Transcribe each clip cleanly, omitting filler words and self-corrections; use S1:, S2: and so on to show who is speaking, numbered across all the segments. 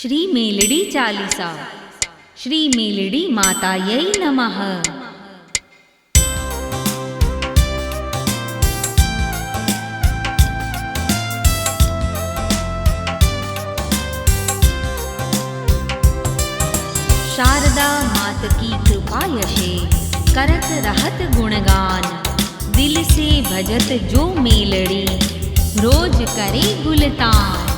S1: श्री मेलड़ी चालीसा। श्री मेलड़ी मातायै नमः। शारदा मात की कृपा यशे करत रहत गुणगान, दिल से भजत जो मेलड़ी रोज करे गुलतान।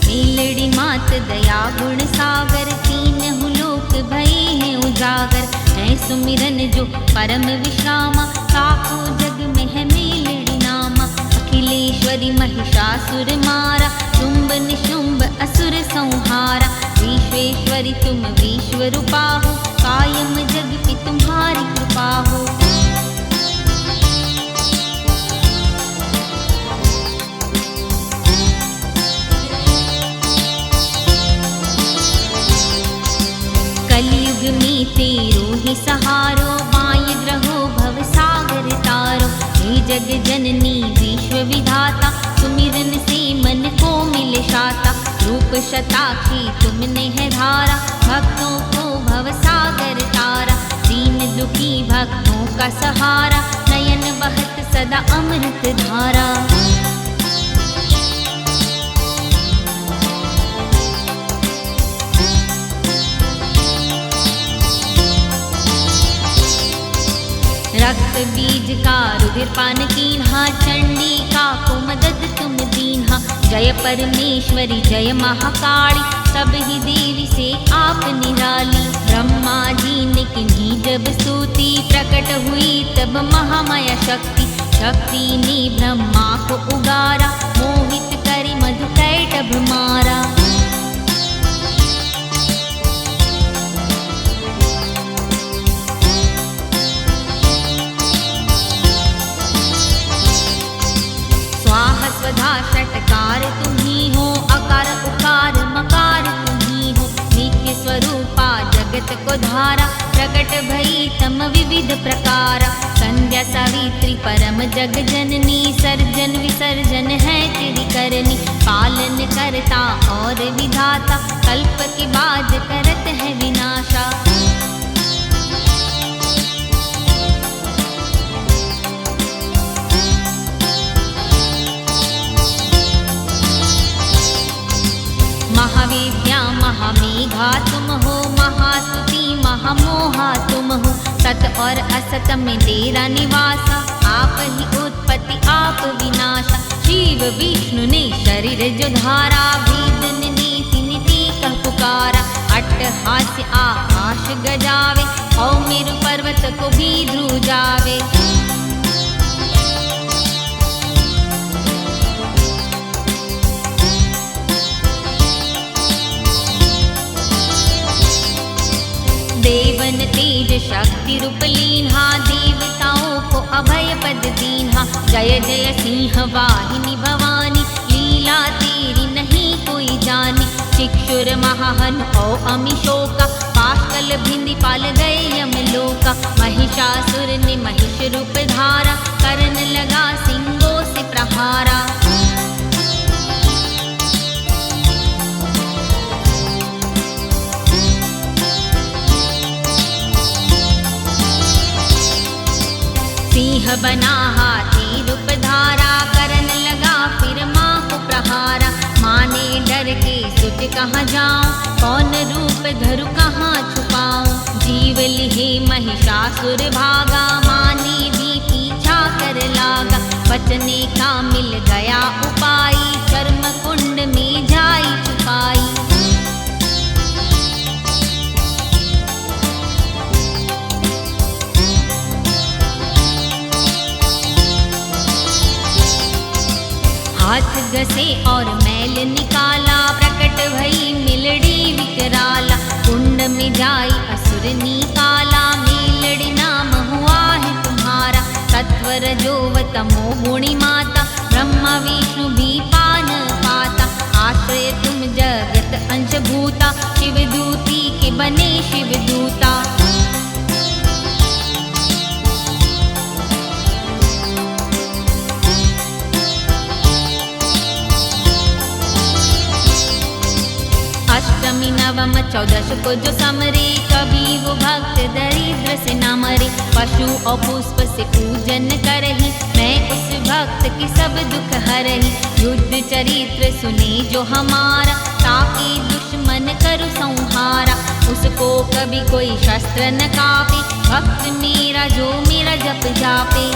S1: मेलड़ी मात दया गुण सागर, तीनहु लोक भये हैं उजागर। है सुमिरन जो परम विश्रामा, काको जग में है मेलड़ी नामा। अखिलेश्वरी महिषासुर मारा, शुंभ निशुंभ असुर संहारा। विश्वेश्वरी तुम विश्व रूपा हो, कायम जग पे तुम्हारी कृपा हो। कलयुग में तेरो ही सहारो, बाय ग्रहो भव सागर तारो। हे जग जननी विश्व विधाता, सुमिरन से मन को मिले शाता। रूप शताक्षी तुमने है धारा, भक्तों को भव सागर तारा। दीन दुखी भक्तों का सहारा, नयन बहत सदा अमृत धारा। रक्त बीज का रुधिर पान कीन्हा, चंडिका को मदद तुम दीन्हा। जय परमेश्वरी जय महाकाली, सब ही देवी से आप निराली। ब्रह्मा जी ने किन्हीं जब स्तुति, प्रकट हुई तब महामाया शक्ति। शक्ति ने ब्रह्मा को उगारा, मोहित करी मधु कैटभ मारा। स्वधा षटकार तुम्ही हो, अकार उकार मकार तुम्ही हो। नित्य स्वरूपा जगत को धारा, प्रकट भई तम विविध प्रकारा। संध्या सावित्री परम जग जननी, सर्जन विसर्जन है तेरी करनी। पालन करता और विधाता, कल्प के बाद करत है विनाशा। महाविद्या महामेघा तुम हो, महास्तुति महामोहा तुम हो। सत और असत में तेरा निवासा, आप ही उत्पत्ति आप विनाशा। शिव विष्णु ने शरीर जो धारा, वेद ने नीति नीति कह पुकारा। अट्टहास्य आकाश गजावे, और मेरु पर्वत को भी ध्रुजावे। देवन तेज शक्ति रूप लीन्हा, देवताओं को अभय पद दीन्हा। जय जय सिंह वाहिनी भवानी, लीला तेरी नहीं कोई जानी। चिक्षुर महाहन औ अमिशोका, पाशकल भिंदी पाल गए यमलोका। महिषासुर ने महिष रूप धारा, करन लगा सिंगों से प्रहारा। सिंह बना हाथी रूप धारा, करन लगा फिर माँ को प्रहारा। माँ ने डर के सुत कहाँ जाऊं, कौन रूप धरु कहाँ छुपाऊं। जीव लिहे महिषासुर भागा, माँ ने भी पीछा कर लागा। बचने का मिल गया उपाय, कर्म कुंड में जाई छुपाई। हाथ घसे और मैल निकाला, प्रकट भई मेलड़ी विकराला। कुंड में जाई असुर निकाला, मेलड़ी नाम हुआ है तुम्हारा। सत्वर जो तमो गुणी माता, ब्रह्मा विष्णु भी पान पाता। आश्रय तुम जगत अंश भूता, शिवदूती के बने शिवदूता। अष्टमी नवम चौदश को जो समरे, कभी वो भक्त दरिद्र से न मरे। पशु और पुष्प से पूजन करही, मैं उस भक्त की सब दुख हरही। युद्ध चरित्र सुने जो हमारा, ताकि दुश्मन करु संहारा। उसको कभी कोई शस्त्र न कापे, भक्त मेरा जो मेरा जप जापे।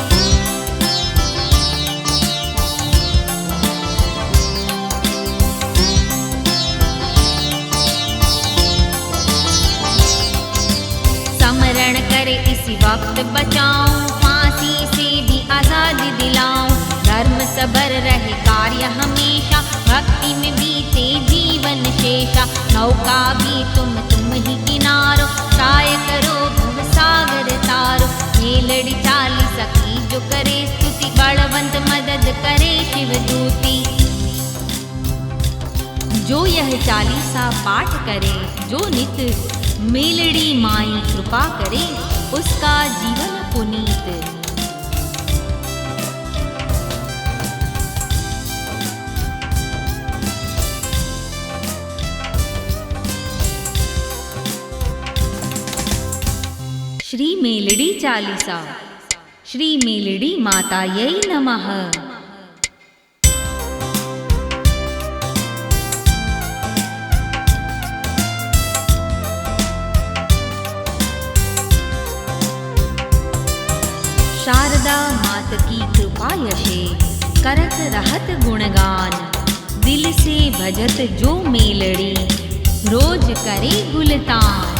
S1: स्मरण करे इसी वक्त बचाऊं, फांसी से भी आजादी दिलाऊं। धर्म सबर रहे कार्य हमेशा, भक्ति में बीते जीवन शेषा। नौका भी तुम ही किनारो, काय करो भव सागर तारो। मेलड़ी चाली सखी जो करे स्तुति, बलवंत मदद करे शिव दूती। जो यह चालीसा पाठ करे, जो नित मेलड़ी माई कृपा करे, उसका जीवन पुनीत। श्री मेलड़ी चालीसा। श्री मेलड़ी मातायै नमः। शारदा मात की कृपा यशे, करत रहत गुणगान। दिल से भजत जो मेलड़ी, रोज करे गुलतान।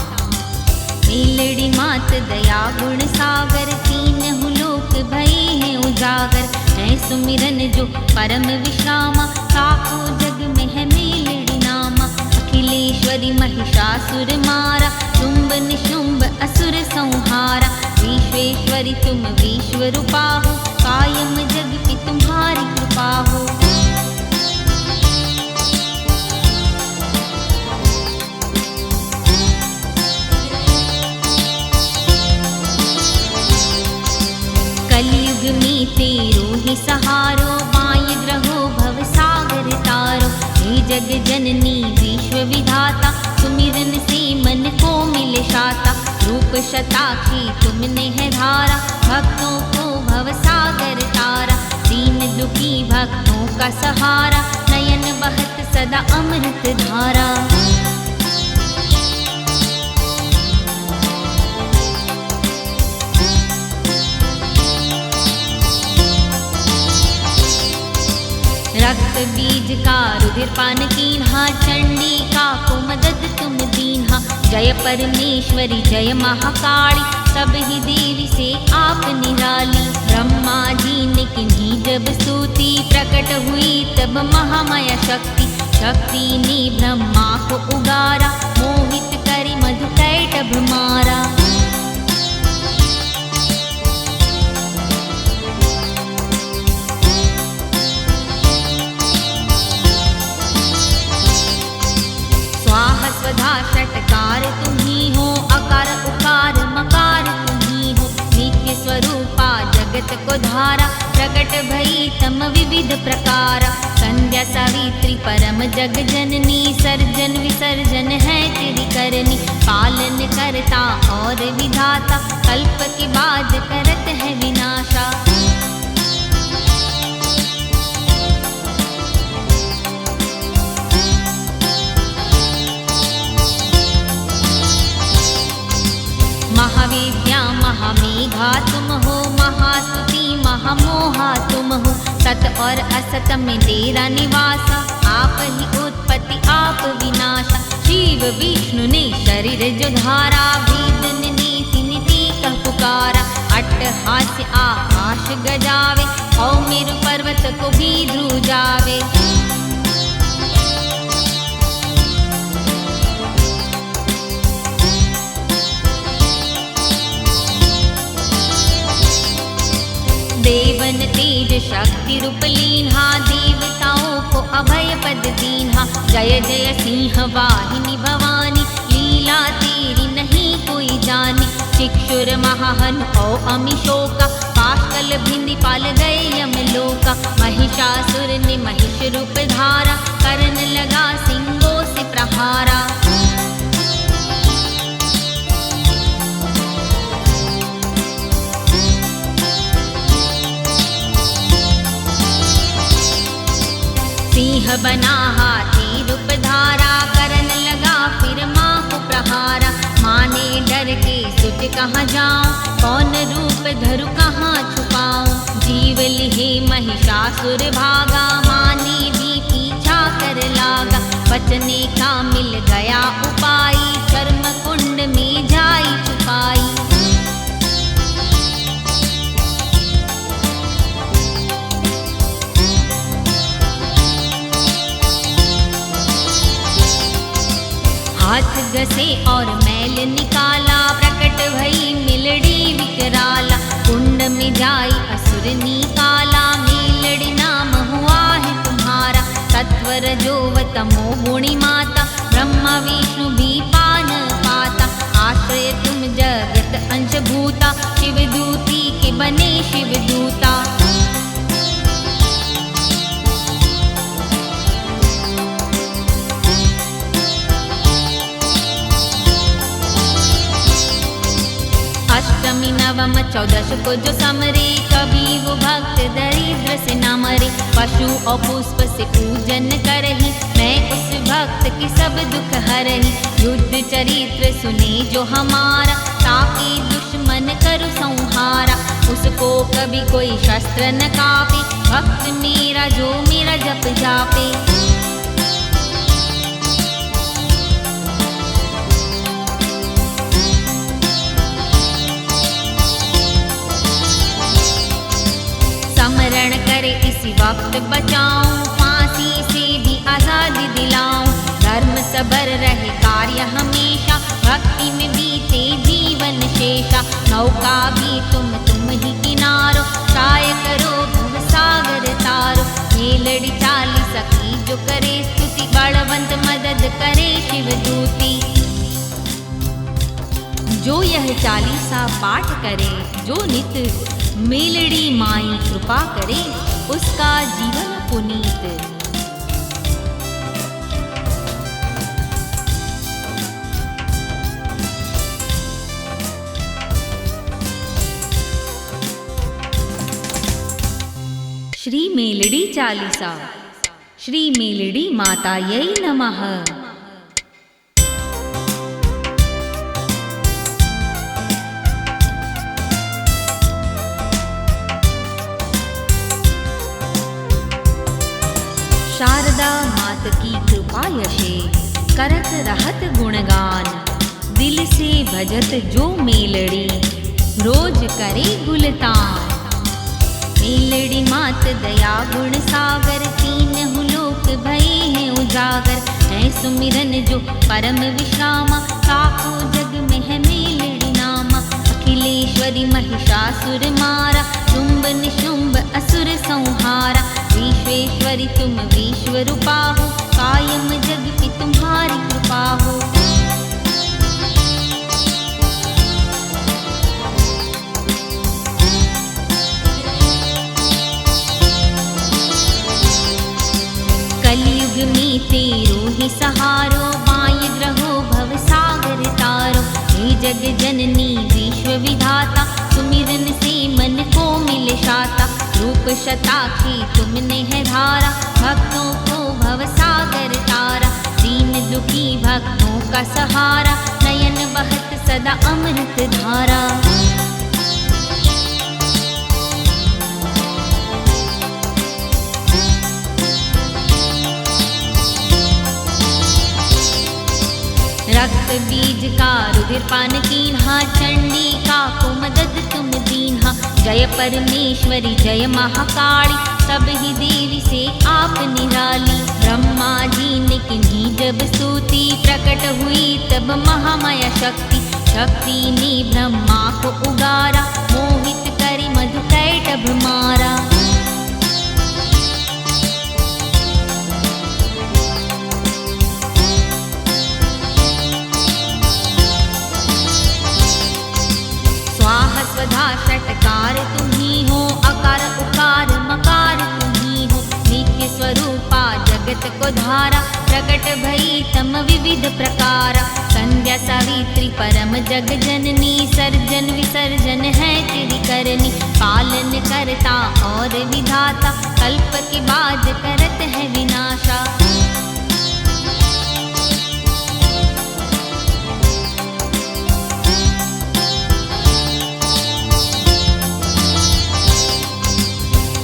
S1: मेलड़ी मात दया गुण सागर, तीनहु लोक भये हैं उजागर। है सुमिरन जो परम विश्रामा, साको जग में है मेलड़ी नामा। अखिलेश्वरी महिषासुर मारा, शुंभ निशुंभ असुर संहारा। विश्वेश्वरी तुम विश्व रूपा हो, कायम जग की तुम्हारी कृपा हो। कलयुग में तेरो ही सहारो, बाय ग्रहो भव सागर तारो। हे जग जननी विश्व विधाता, सुमिरन से मन को मिले शाता। रूप शताक्षी तुमने है धारा, भक्तों को भव सागर तारा। दीन दुखी भक्तों का सहारा, नयन बहत सदा अमृत धारा। रक्त बीज का रुधिर पान कीन्हा, चंडिका को मदद तुम दीन्हा। जय परमेश्वरी जय महाकाली, सब ही देवी से आप निराली। ब्रह्मा जी ने किन्हीं जब स्तुति, प्रकट हुई तब महामाया शक्ति। शक्ति ने ब्रह्मा को उगारा, मोहित करी मधु कैटभ मारा। स्वधा षटकार तुम्ही हो, अकार उकार मकार तुम्ही हो। नित्य स्वरूपा जगत को धारा, प्रकट भई तम विविध प्रकारा। संध्या सावित्री परम जग जननी, सर्जन विसर्जन है तेरी करनी। पालन करता और विधाता, कल्प के बाद करत है विनाशा। महाविद्या महामेघा तुम हो, महास्तुति महामोहा तुम हो। सत और असत में तेरा निवासा, आप ही उत्पत्ति आप विनाशा। शिव विष्णु ने शरीर जो धारा, वेद ने नीति नीति कह पुकारा। अट्टहास्य आकाश गजावे, और मेरु पर्वत को भी ध्रुजावे। देवन तेज शक्ति रूप लीन्हा, देवताओं को अभय पद दीन्हा। जय जय सिंह वाहिनी भवानी, लीला तेरी नहीं कोई जानी। चिक्षुर महाहन ओ अमिशोका, पाशकल भिंदी पाल गए यमलोका। महिषासुर ने महिष रूप धारा, करन लगा सिंगों से प्रहारा। बना हाथी रूप धारा, करन लगा फिर माँ को प्रहारा। माँ ने डर के सुत कहाँ जाऊं, कौन रूप धरु कहाँ छुपाऊं। जीव लिहे महिषासुर भागा, माँ ने भी पीछा कर लागा। बचने का मिल गया उपाय, चर्म कुंड में जाई छुपाई। हाथ घसे और मैल निकाला, प्रकट भई मिलड़ी विकराला। कुंड में जाई असुर निकाला, मेलड़ी नाम हुआ है तुम्हारा। सत्वर जो तमो गुणी माता, ब्रह्मा विष्णु भी पान पाता। आश्रय तुम जगत अंश भूता, शिव दूती के बने शिव दूता। अष्टमी नवम चौदश को जो समरे, कभी वो भक्त दरिद्र से न मरे। पशु और पुष्प से पूजन करही, मैं उस भक्त की सब दुख हरही। युद्ध चरित्र सुने जो हमारा, ताकि दुश्मन करु संहारा। उसको कभी कोई शस्त्र न कापे, भक्त मेरा जो मेरा जप जापे। समरण करे इसी वक्त बचाऊं, फांसी से भी आजादी दिलाऊं। धर्म सबर रहे कार्य हमेशा, भक्ति में बीते जीवन शेषा। नौका भी तुम ही किनारो, काय करो भव सागर तारो। मेलड़ी चाली सखी जो करे स्तुति, बलवंत मदद करे शिव दूती। जो यह चालीसा पाठ करे, जो नित मेलड़ी माई कृपा करे, उसका जीवन पुनीत। श्री मेलड़ी चालीसा। श्री मेलड़ी मातायै नमः। शारदा मात की कृपा यशे, करत रहत गुणगान। दिल से भजत जो मेलड़ी, रोज करे गुलतान। मेलड़ी मात दया गुण सागर, तीनहु लोक भये हैं उजागर। है सुमिरन जो परम विश्रामा, काको जग में है मेलड़ी नामा। अखिलेश्वरी महिषासुर मारा, शुंभ निशुंभ असुर संहारा। विश्वेश्वरी तुम विश्व रूपा हो, कायम जग पे तुम्हारी कृपा हो। कलयुग में तेरो ही सहारो, बाय ग्रहो भव सागर तारो। हे जग जननी विश्व विधाता, सुमिरन से मन को मिले शाता। रूप शताक्षी तुमने है धारा, भक्तों को भव सागर तारा। दीन दुखी भक्तों का सहारा, नयन बहत सदा अमृत धारा। रक्त बीज का रुधिर पान कीन्हा, चंडी का को मदद तुम दीन्हा। जय परमेश्वरी जय महाकाली, सब ही देवी से आप निराली। ब्रह्मा जी ने किन्हीं जब स्तुति, प्रकट हुई तब महामाया शक्ति। शक्ति ने ब्रह्मा को उगारा, मोहित करी मधु कैटभ मारा। स्वधा षटकार तुम्ही हो, अकार उकार मकार तुम्ही हो। नित्य स्वरूपा जगत को धारा, प्रकट भई तम विविध प्रकारा। संध्या सावित्री परम जग जननी, सर्जन विसर्जन है तेरी करनी। पालन करता और विधाता, कल्प के बाद करत है विनाशा।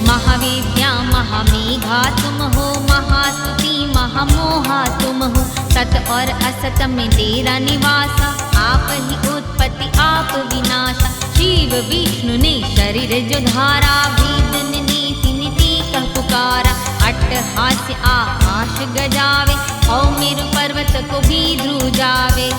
S1: महावेद्या महामेघा तुम हो, महास्तुति महामोहा तुम हो। सत और असत में तेरा निवासा, आप ही उत्पत्ति आप विनाशा। शिव विष्णु ने शरीर जो धारा, वेद ने नीति नीति कह पुकारा। अट्टहास्य आकाश गजावे, और मेरु पर्वत को भी ध्रुजावे।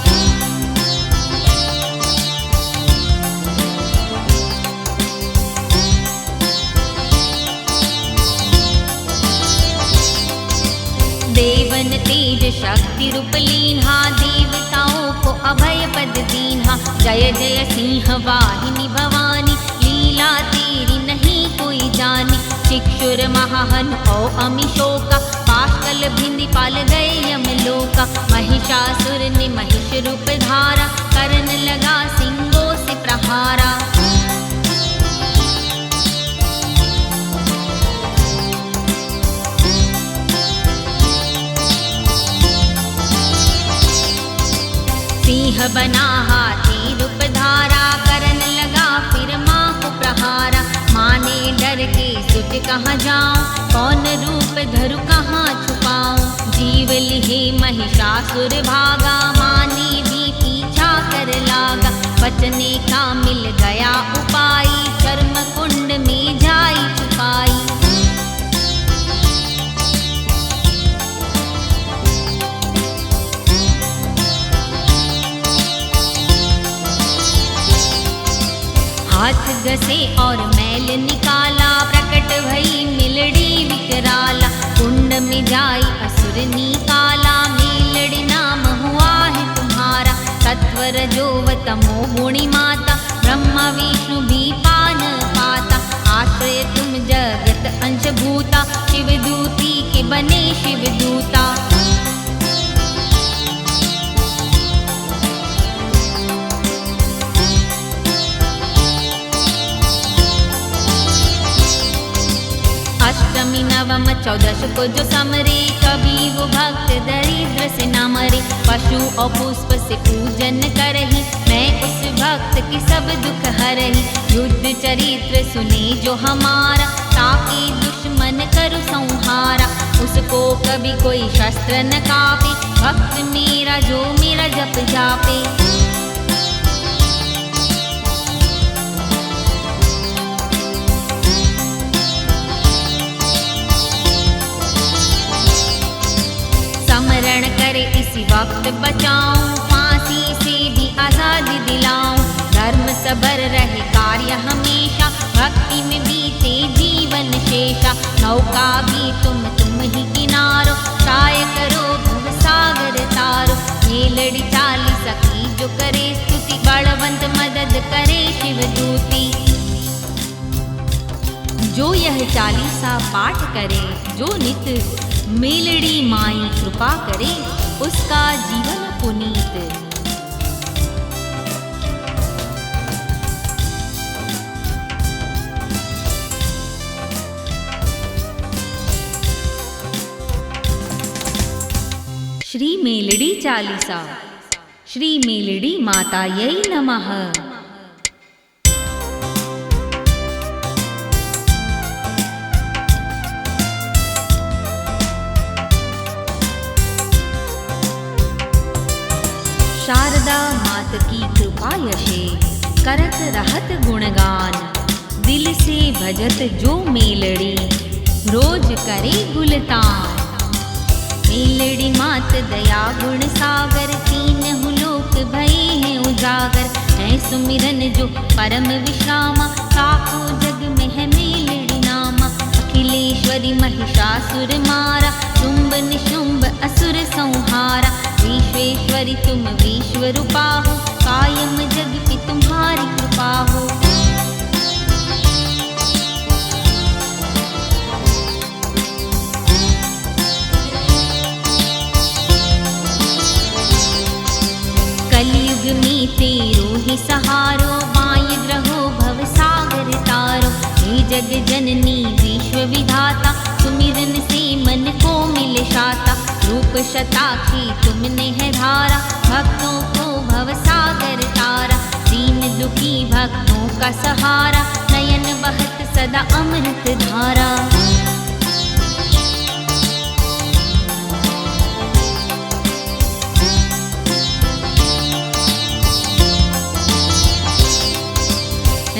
S1: देवन तेज शक्ति रूप लीन्हा, देवताओं को अभय पद दीन्हा। जय जय सिंह वाहिनी भवानी, लीला तेरी नहीं कोई जानी। चिक्षुर महाहन औ अमिशोका, पाशकल भिंदी पाल गए यमलोका। महिषासुर ने महिष रूप धारा, करन लगा सिंगों से प्रहारा। सिंह बना हाथी रूप धारा, करन लगा फिर माँ को प्रहारा। माँ ने डर के सुत कहाँ जाऊं, कौन रूप धरु कहाँ छुपाऊं। जीव लिहे महिषासुर भागा, माँ ने भी पीछा कर लागा। बचने का मिल गया उपाय, चर्म कुंड में जाई छुपाई। हाथ घसे और मैल निकाला, प्रकट भई मिलड़ी विकराला। कुंड में जाई असुर निकाला, मेलड़ी नाम हुआ है तुम्हारा। सत्वर जो तमो गुणी माता, ब्रह्मा विष्णु भी पान पाता। आश्रय तुम जगत अंश भूता, शिवदूती के बने शिवदूता। अष्टमी नवम चौदश को जो समरे, कभी वो भक्त दरिद्र से न मरे। पशु और पुष्प से पूजन करही, मैं उस भक्त की सब दुख हरही। युद्ध चरित्र सुने जो हमारा, ताकि दुश्मन करु संहारा। उसको कभी कोई शस्त्र न कापे, भक्त मेरा जो मेरा जप जापे। स्मरण करे इसी वक्त बचाऊं, फांसी से भी आजादी दिलाऊं। धर्म सबर रहे कार्य हमेशा, भक्ति में बीते जीवन शेषा। नौका भी तुम ही किनारो, काय करो भव सागर तारो। मेलड़ी चाली सखी जो करे स्तुति, बलवंत मदद करे शिवदूती। जो यह चालीसा पाठ करे, जो नित मेलड़ी माई कृपा करे, उसका जीवन पुनीत। श्री मेलड़ी चालीसा। श्री मेलड़ी मातायै नमः। शारदा मात की कृपा यशे, करत रहत गुणगान। दिल से भजत जो मेलड़ी, रोज करे गुलतान। मेलड़ी मात दया गुण सागर, तीनहु लोक भये हैं उजागर। है सुमिरन जो परम विश्रामा, साको जग में है मेलड़ी नामा। अखिलेश्वरी महिषासुर मारा, शुंभ निशुंभ असुर संहारा। विश्वेश्वरी तुम विश्व रूपा हो, कायम जग पे तुम्हारी कृपा हो। कलयुग में तेरो ही सहारो, बाई ग्रहो भव सागर तारो। हे जग जननी विश्व विधाता, सुमिरन से मन को मिले शाता। रूप शताक्षी तुमने है धारा, भक्तों को भव सागर तारा। दीन दुखी भक्तों का सहारा, नयन बहत सदा अमृत धारा।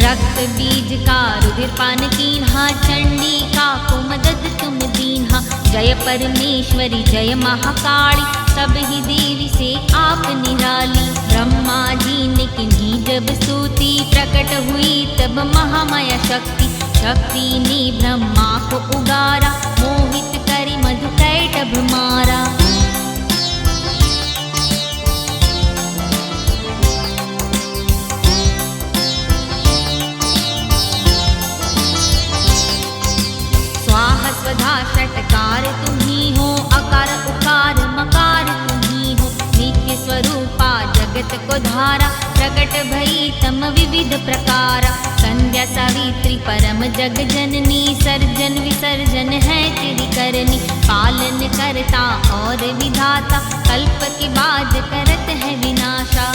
S1: रक्त बीज का रुधिर पान कीन्हा, चंडी का को मदद तुम दीन्हा। जय परमेश्वरी जय महाकाली, सब ही देवी से आप निराली। ब्रह्मा जी ने किन्हीं जब स्तुति, प्रकट हुई तब महामाया शक्ति। शक्ति ने ब्रह्मा को उगारा, मोहित करी मधु कैटभ मारा। स्वधा षटकार तुम्ही हो, अकार उकार मकार तुम्ही हो। नित्य स्वरूपा जगत को धारा, प्रकट भई तम विविध प्रकारा। संध्या सावित्री परम जग जननी, सर्जन विसर्जन है तेरी करनी। पालन करता और विधाता, कल्प के बाद करत है विनाशा।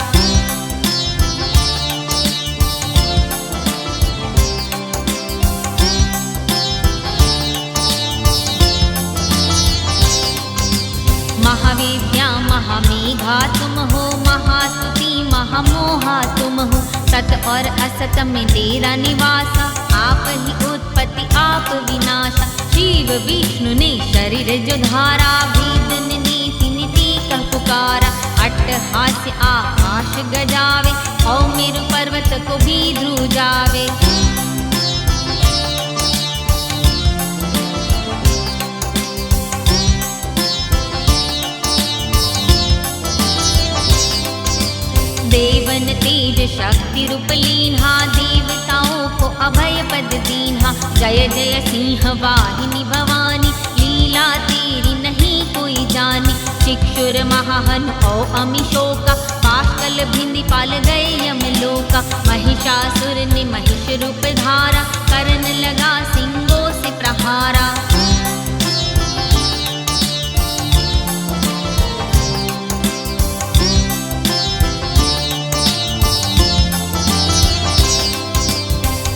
S1: महाविद्या महामेघा तुम हो, महास्तुति महामोहा तुम हो। सत और असत में तेरा निवासा, आप ही उत्पत्ति आप विनाशा। शिव विष्णु ने शरीर जो धारा, भेद नीति नीति कह पुकारा। अट्टहास्य आकाश गजावे, और मेरु पर्वत को भी ध्रुजावे। देवन तेज शक्ति रूप लीन्हा, देवताओं को अभय पद दीन्हा। जय जय सिंह वाहिनी भवानी, लीला तेरी नहीं कोई जानी। चिक्षुर महाहन औ अमिशोका, पाशकल भिंदी पाल गए यमलोका। महिषासुर ने महिष रूप धारा, करन लगा सिंगों से प्रहारा।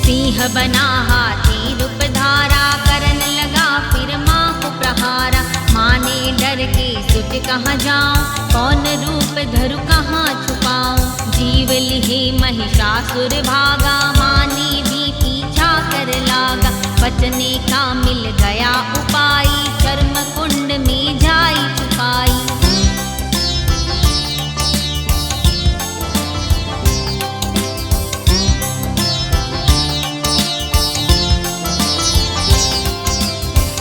S1: सिंह बना हाथी रूप धारा, करन लगा फिर माँ को प्रहारा। माँ ने डर के सुत कहाँ जाऊं, कौन रूप धरु कहाँ छुपाऊं। जीव लिहे महिषासुर भागा, माँ ने भी पीछा कर लागा। बचने का मिल गया उपाय, चर्म कुंड में जाई छुपाई।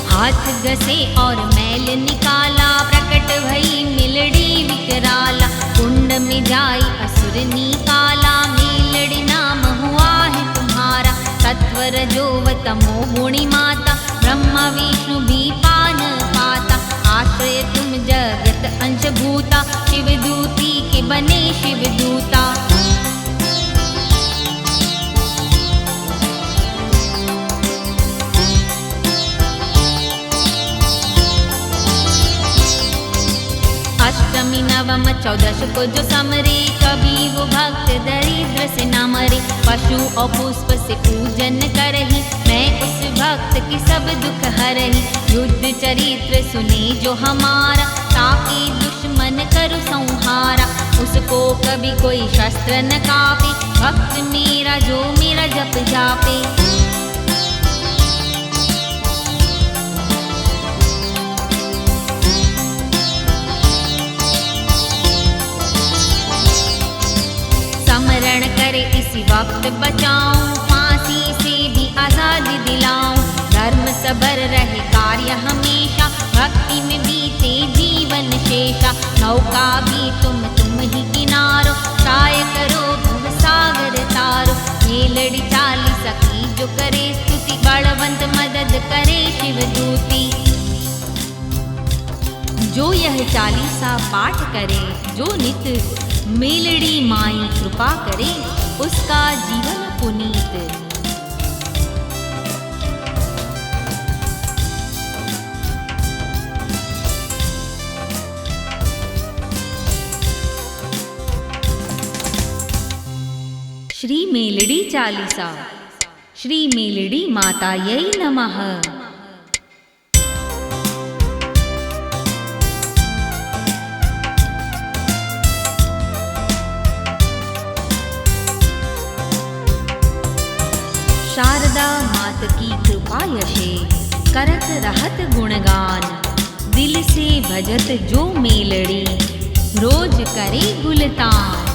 S1: हाथ घसे और मैल निकाला, प्रकट भई मिलड़ी विकराला। कुंड में जाई असुर निकाला, मेलड़ी नाम हुआ है तुम्हारा। सत्वर जो तमो गुणी माता, ब्रह्मा विष्णु भी पान पाता। आश्रय तुम जगत अंश भूता, शिवदूती के बने शिवदूता। अष्टमी नवम चौदश को जो समरे, कभी वो भक्त दरिद्र से न मरे। पशु और पुष्प से पूजन करही, मैं उस भक्त की सब दुख हरही। युद्ध चरित्र सुने जो हमारा, ताकि दुश्मन करु संहारा। उसको कभी कोई शस्त्र न कापे, भक्त मेरा जो मेरा जप जापे। स्मरण करे इसी वक्त बचाऊं, फांसी से भी आजादी दिलाऊं। धर्म सबर रहे कार्य हमेशा, भक्ति में बीते जीवन शेषा। नौका भी तुम ही किनारो, काय करो भव सागर तारो। मेलड़ी चाली सखी जो करे स्तुति, बलवंत मदद करे शिवदूती। जो यह चालीसा पाठ करे, जो नित मेलड़ी माई कृपा करे उसका जीवन पुनीत। श्री मेलड़ी चालीसा। श्री मेलड़ी मातायै नमः। शारदा मात की कृपा यशे करत रहत गुणगान। दिल से भजत जो मेलड़ी रोज करे गुलतान।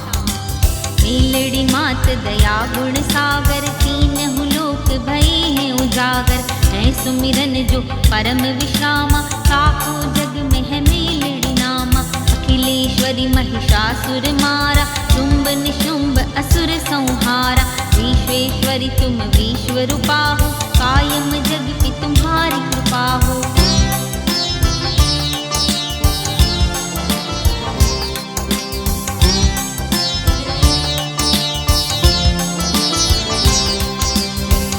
S1: मेलड़ी मात दया गुण सागर तीनहु लोक भये हैं उजागर। है सुमिरन जो परम विश्रामा ताको जग में है मेलड़ी नामा। अखिलेश्वरी महिषासुर मारा शुंभ निशुंभ असुर संहारा। विश्वेश्वरी तुम विश्व रूपा हो कायम जग पे तुम्हारी कृपा हो।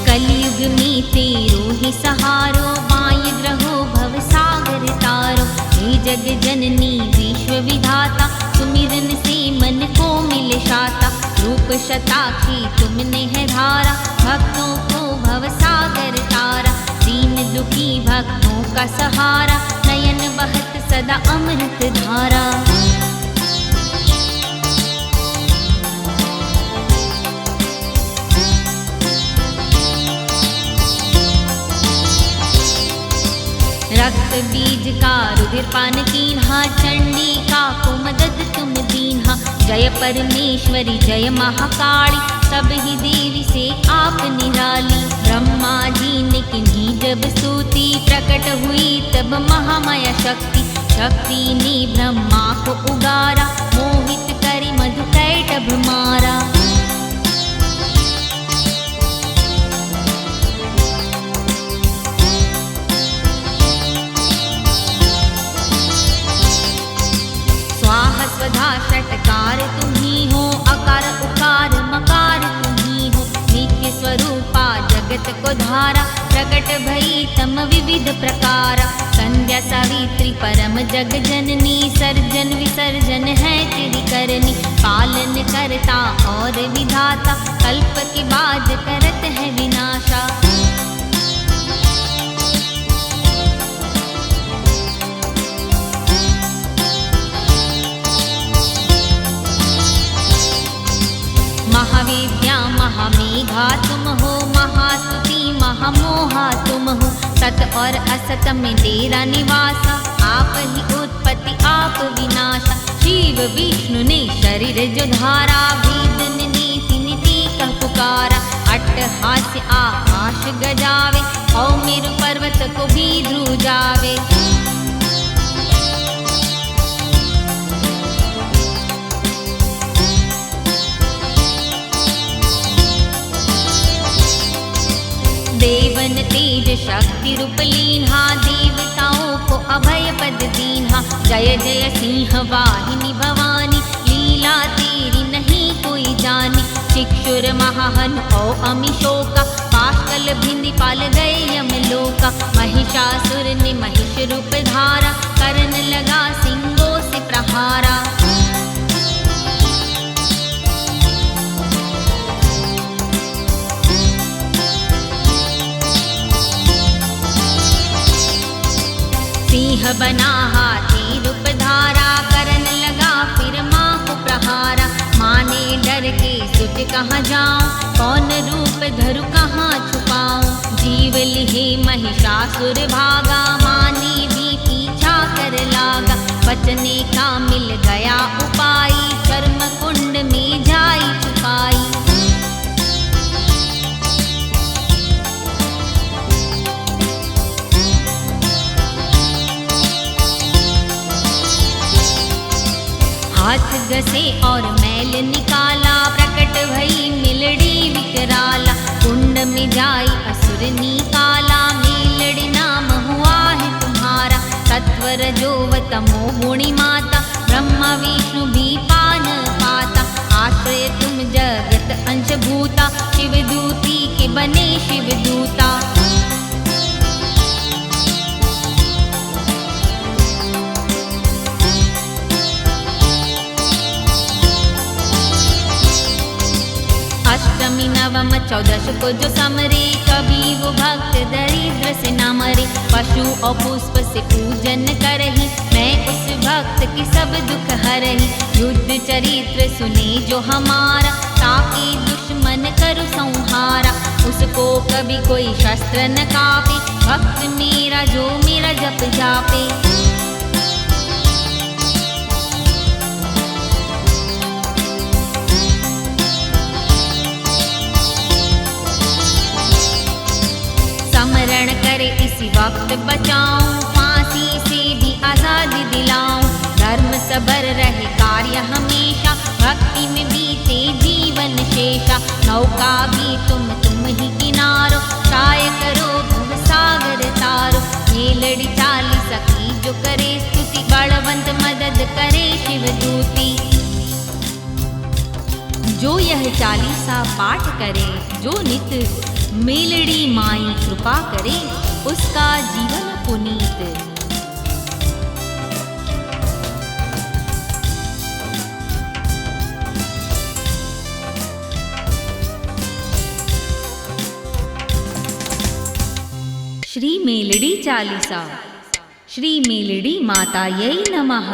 S1: कलयुग में तेरो ही सहारो माय ग्रहो भव सागर तारो। हे जग जननी विश्व विधाता सुमिरन से मन को मिले शाता। रूप शताक्षी तुमने है धारा भक्तों को भव सागर तारा। दीन दुखी भक्तों का सहारा नयन बहत सदा अमृत धारा। रक्त बीज का रुधिर पान कीन्हा चंडिका को मदद तुम दीन्हा। जय परमेश्वरी जय महाकाली सब ही देवी से आप निराली। ब्रह्मा जी ने किन्हीं जब स्तुति प्रकट हुई तब महामाया शक्ति। शक्ति ने ब्रह्मा को उगारा मोहित करी मधु कैटभ मारा। स्वधा षटकार तुम्ही हो अकार उकार मकार तुम्ही हो। नित्य स्वरूपा जगत को धारा प्रकट भई तम विविध प्रकारा। संध्या सावित्री परम जग जननी सर्जन विसर्जन है तेरी करनी। पालन करता और विधाता कल्प के बाद करत है विनाशा। महाविद्या महामेघा तुम हो महास्तुति महामोहा तुम हो। सत और असत में तेरा निवासा आप ही उत्पत्ति आप विनाशा। शिव विष्णु ने शरीर जो धारा वेद ने नीति नीति कह पुकारा। अट्टहास्य आकाश गजावे और मेरु पर्वत को भी ध्रुजावे। देवन तेज शक्ति रूप लीन्हा देवताओं को अभय पद दीन्हा। जय जय सिंह वाहिनी भवानी लीला तेरी नहीं कोई जानी। चिक्षुर महाहन ओ अमिशोका पाशकल भिंदी पाल गए यमलोका। महिषासुर ने महिष रूप धारा करन लगा सिंगों से प्रहारा। सिंह बना हाथी रूप धारा करन लगा फिर माँ को प्रहारा। माँ ने डर के सुत कहाँ जाऊं कौन रूप धरु कहाँ छुपाऊं। जीव लिहे महिषासुर भागा माँ ने भी पीछा कर लागा। बचने का मिल गया उपाय कर्म कुंड में जाई छुपाई। हाथ घसे और मैल निकाला प्रकट भई मेलड़ी विकराला। कुंड में जाई असुर निकाला मेलड़ी नाम हुआ है तुम्हारा। सत्वर जो तमो गुणी माता ब्रह्मा विष्णु भी पान पा नवम चौदश को जो समरे, कभी वो भक्त दरिद्र से न मरे। पशु और पुष्प से पूजन करही, मैं उस भक्त की सब दुख हरही। युद्ध चरित्र सुने जो हमारा, ताकि दुश्मन करु संहारा। उसको कभी कोई शस्त्र न कापे, भक्त मेरा जो मेरा जप जापे। स्मरण करे इसी वक्त बचाऊं, फांसी से भी आजादी दिलाऊं। धर्म सबर रहे कार्य हमेशा, भक्ति में बीते जीवन शेषा। नौका भी तुम ही किनारो, काय करो भव सागर तारो। मेलड़ी चाली सखी जो करे स्तुति, बलवंत मदद करे शिव दूती। जो यह चालीसा पाठ करे, जो नित मेलड़ी माई कृपा करे, उसका जीवन पुनीत। श्री मेलड़ी चालीसा। श्री मेलड़ी मातायै नमः।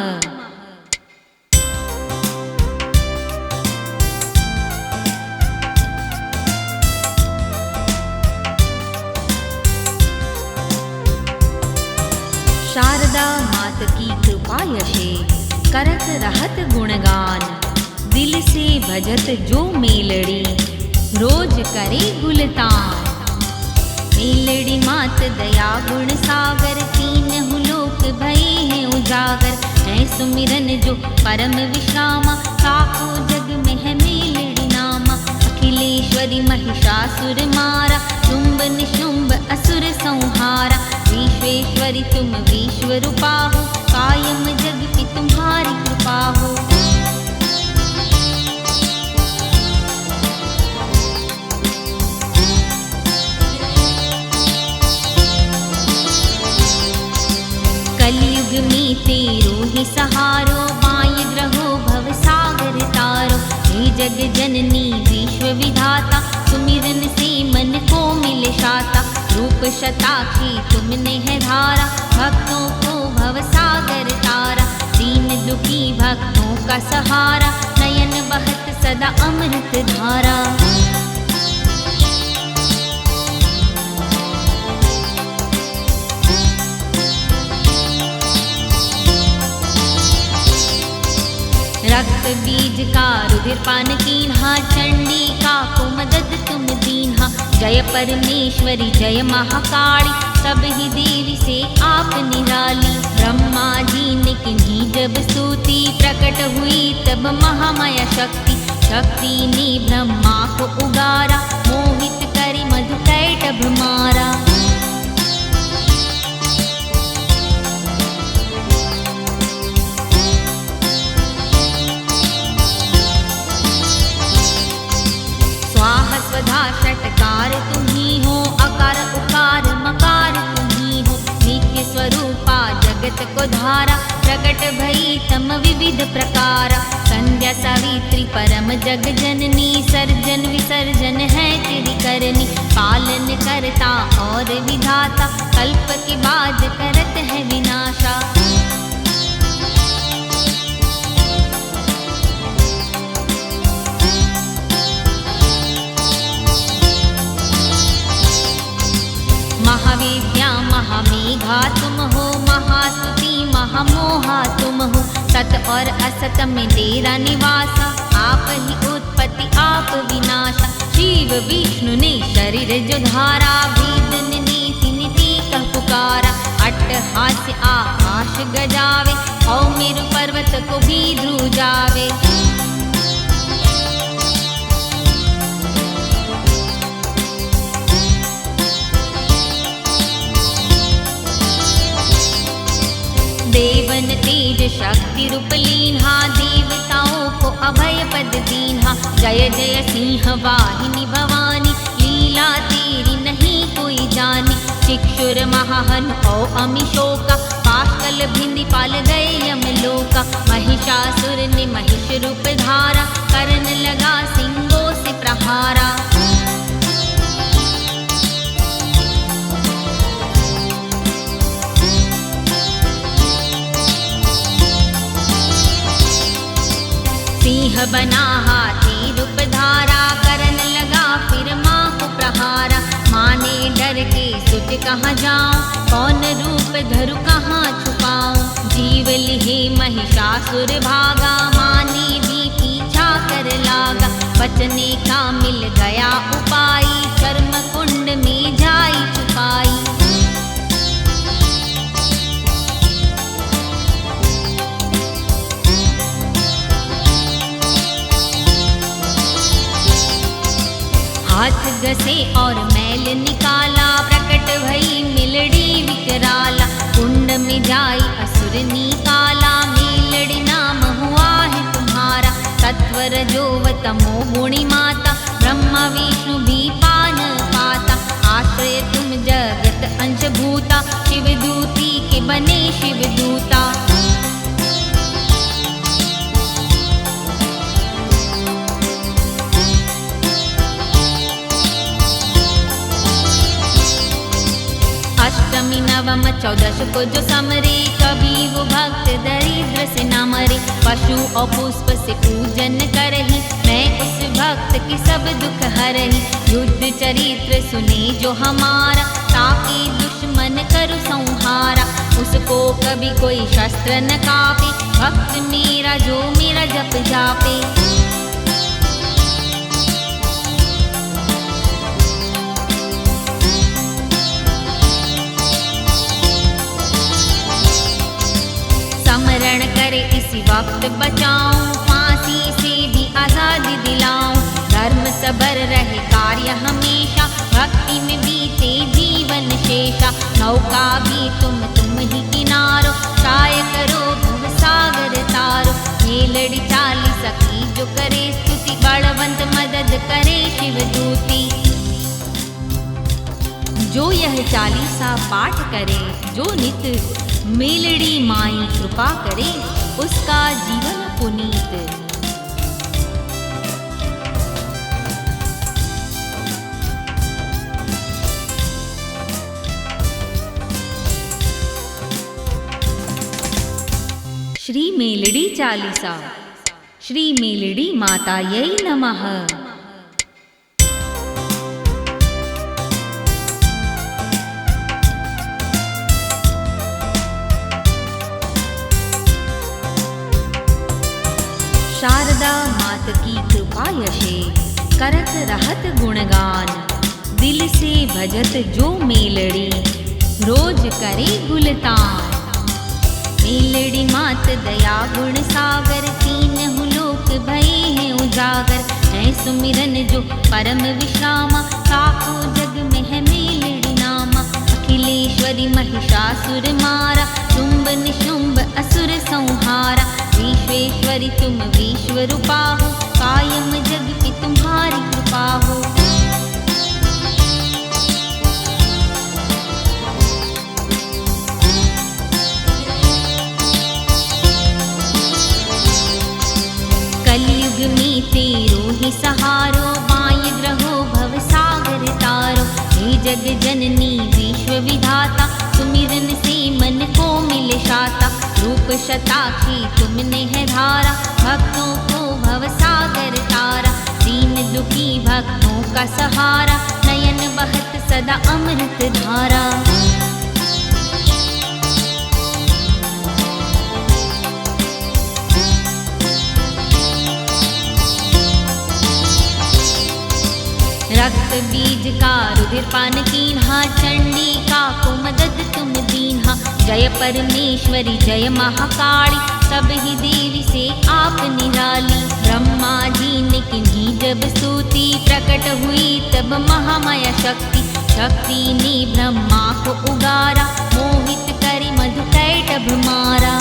S1: शारदा मात की कृपा यशे, करत रहत गुणगान। दिल से भजत जो मेलड़ी, रोज करे गुलतान। मेलड़ी मात दया गुण सागर, तीनहु लोक भये हैं उजागर। है सुमिरन जो परम विश्रामा, साको जग में है मेलड़ी नामा। अखिलेश्वरी महिषासुर मारा, शुंभ निशुंभ असुर संहारा। विश्वेश्वरी तुम विश्व रूपा हो, कायम जग की तुम्हारी कृपा हो। कलयुग में तेरो ही सहारो, माय ग्रहो भव सागर तारो। हे जग जननी विश्व विधाता, सुमिरन से मन को मिले शाता। रूप शताक्षी तुमने है धारा, भक्तों को भव सागर तारा। दीन दुखी भक्तों का सहारा, नयन बहत सदा अमृत धारा। रक्त बीज का रुधिर पान कीन्हा, चंडिका को मदद तुम दीन्हा। जय परमेश्वरी जय महाकाली, सब ही देवी से आप निराली। ब्रह्मा जी ने किन्हीं जब स्तुति, प्रकट हुई तब महामाया शक्ति। शक्ति ने ब्रह्मा को उगारा, मोहित करी मधु कैटभ मारा। स्वधा षटकार तुम्ही हो, अकार उकार मकार तुम्ही हो। नित्य स्वरूपा जगत को धारा, प्रकट भई तम विविध प्रकारा। संध्या सावित्री परम जग जननी, सर्जन विसर्जन है तेरी करनी। पालन करता और विधाता, कल्प के बाद करत है विनाशा। महाविद्या महामेघा तुम हो, महास्तुति महामोहा तुम हो। सत और असत में तेरा निवासा, आप ही उत्पत्ति आप विनाशा। शिव विष्णु ने शरीर जो धारा, वेद ने नीति नीति कह पुकारा। अट्टहास्य आकाश गजावे, और मेरु पर्वत को भी ध्रुजावे। देवन तेज शक्ति रूप लीन्हा, देवताओं को अभय पद दीन्हा। जय जय सिंह वाहिनी भवानी, लीला तेरी नहीं कोई जानी। चिक्षुर महाहन औ अमिशोका, पाशकल भिंदी पाल गए यमलोका। महिषासुर ने महिष रूप धारा, करन लगा सिंगों से प्रहारा। सिंह बना हाथी रूप धारा, करन लगा फिर माँ को प्रहारा। माँ ने डर के सोच कहाँ जाऊं, कौन रूप धरु कहाँ छुपाऊं। जीव लिहे महिषासुर भागा, माँ ने भी पीछा कर लागा। बचने का मिल गया उपाय, कर्म कुंड में जाई छुपाई। हाथ घसे और मैल निकाला, प्रकट भई मिलड़ी विकराला। कुंड में जाई असुर निकाला, मेलड़ी नाम हुआ है तुम्हारा। सत्वर जो तमो गुणी माता, ब्रह्मा विष्णु भी पान पाता। आश्रय तुम जगत अंश भूता, शिव दूती के बने शिव दूता। अष्टमी नवम चौदश को जो समरे, कभी वो भक्त दरिद्र से न मरे। पशु और पुष्प से पूजन करही, मैं उस भक्त की सब दुख हरही। युद्ध चरित्र सुने जो हमारा, ताकि दुश्मन करु संहारा। उसको कभी कोई शस्त्र न कापे, भक्त मेरा जो मेरा जप जापे। समरण करे इसी वक्त बचाऊं, फांसी से भी आजादी दिलाऊं। धर्म सबर रहे कार्य हमेशा, भक्ति में बीते जीवन शेषा। नौका भी तुम ही किनारो, काय करो भव सागर तारो। मेलड़ी चाली सखी जो करे स्तुति, बलवंत मदद करे शिव दूती। जो यह चालीसा पाठ करे, जो नित मेलड़ी माई कृपा करे, उसका जीवन पुनीत। श्री मेलड़ी चालीसा। श्री मेलड़ी मातायै नमः। शारदा मात की कृपा यशे, करत रहत गुणगान। दिल से भजत जो मेलड़ी, रोज करे गुलतान। मेलड़ी मात दया गुण सागर, तीनहु लोक भये हैं उजागर। है सुमिरन जो परम विश्रामा, ताको जग में है मेलड़ी नामा। अखिलेश्वरी महिषासुर मारा, शुंभ निशुंभ असुर संहारा। विश्वेश्वरी तुम विश्व रूपा हो, कायम जग पे तुम्हारी कृपा हो। कलयुग में तेरो ही सहारो, माय ग्रहो भव सागर तारो। हे जग जननी विश्व विधाता, सुमिरन से मन को मिले शाता। रूप शताक्षी तुमने है धारा, भक्तों को भव सागर तारा। दीन दुखी भक्तों का सहारा, नयन बहत सदा अमृत धारा। रक्त बीज का रुधिर पान कीन्हा, चंडी का को मदद तुम दीन्हा। जय परमेश्वरी जय महाकाली, सब ही देवी से आप निराली। ब्रह्मा जी ने किन्हीं जब स्तुति, प्रकट हुई तब महामाया शक्ति। शक्ति ने ब्रह्मा को उगारा, मोहित करी मधु कैटभ मारा।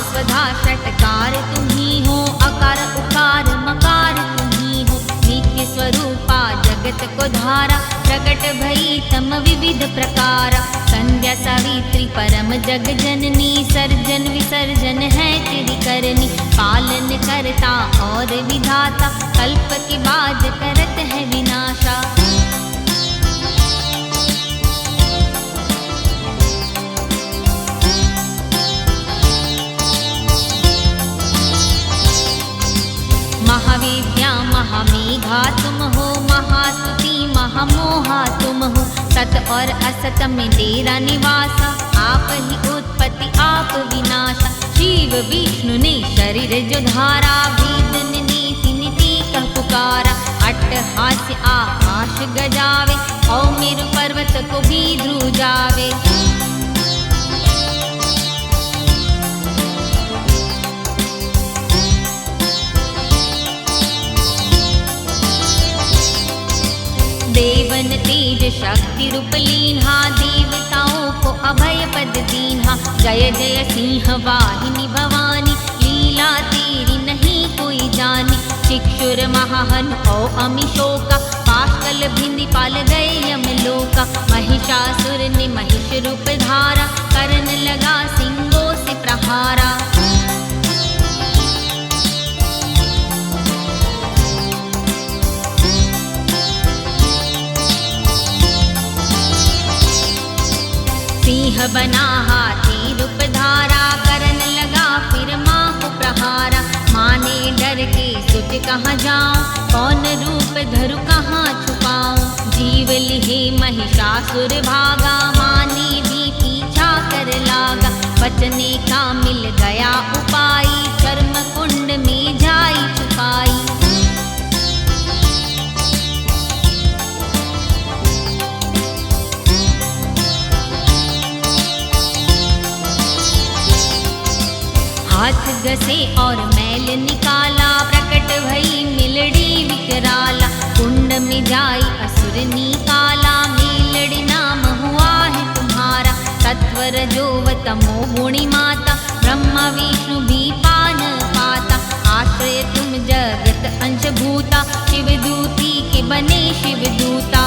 S1: स्वधा षटकार तुम्ही हो, अकार उकार मकार तुम्ही हो। नित्य स्वरूपा जगत को धारा, प्रकट भई तम विविध प्रकारा। संध्या सावित्री परम जग जननी, सर्जन विसर्जन है तेरी करनी। पालन करता और विधाता, कल्प के बाद करत है विनाशा। महामोघा तुम हो, महास्तुति महामोहा तुम हो। सत और असत में तेरा निवासा, आप ही उत्पत्ति आप विनाशा। शिव विष्णु ने शरीर जो धारा, वेद ने नीति नीति कह पुकारा। अट्टहास्य आकाश गजावे, और मेरु पर्वत को भी ध्रुजावे। देवन तेज शक्ति रूप लीन्हा, देवताओं को अभय पद दीन्हा। जय जय सिंह वाहिनी भवानी, लीला तेरी नहीं कोई जानी। चिक्षुर महाहन ओ अमिशोका, पाशकल भिंदी पाल गए यमलोका। महिषासुर ने महिष रूप धारा, करन लगा सिंगों से प्रहारा। सिंह बना हाथी रूप धारा, करन लगा फिर माँ को प्रहारा। माँ ने डर के सोच कहाँ जाऊं, कौन रूप धरु कहाँ छुपाऊं। जीव लिहे महिषासुर भागा, माँ ने भी पीछा कर लागा। बचने का मिल गया उपाय, कर्म कुंड में जाई छुपाई। हाथ घसे और मैल निकाला, प्रकट भई मिलड़ी विकराला। कुंड में जाई असुर निकाला, मेलड़ी नाम हुआ है तुम्हारा। तत्वर जो तमो गुणी माता, ब्रह्मा विष्णु भी पान पाता। आश्रय तुम जगत अंश भूता, शिवदूती के बने शिवदूता।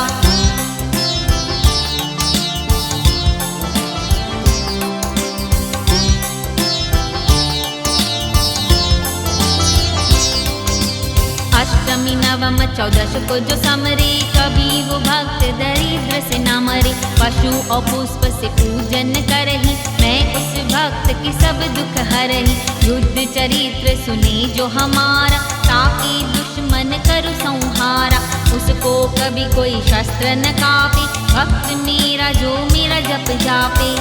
S1: अष्टमी नवम चौदश को जो समरे, कभी वो भक्त दरिद्र से न मरे। पशु और पुष्प से पूजन करही, मैं उस भक्त की सब दुख हरही। युद्ध चरित्र सुने जो हमारा, ताकि दुश्मन करु संहारा। उसको कभी कोई शस्त्र न कापे, भक्त मेरा जो मेरा जप जापे।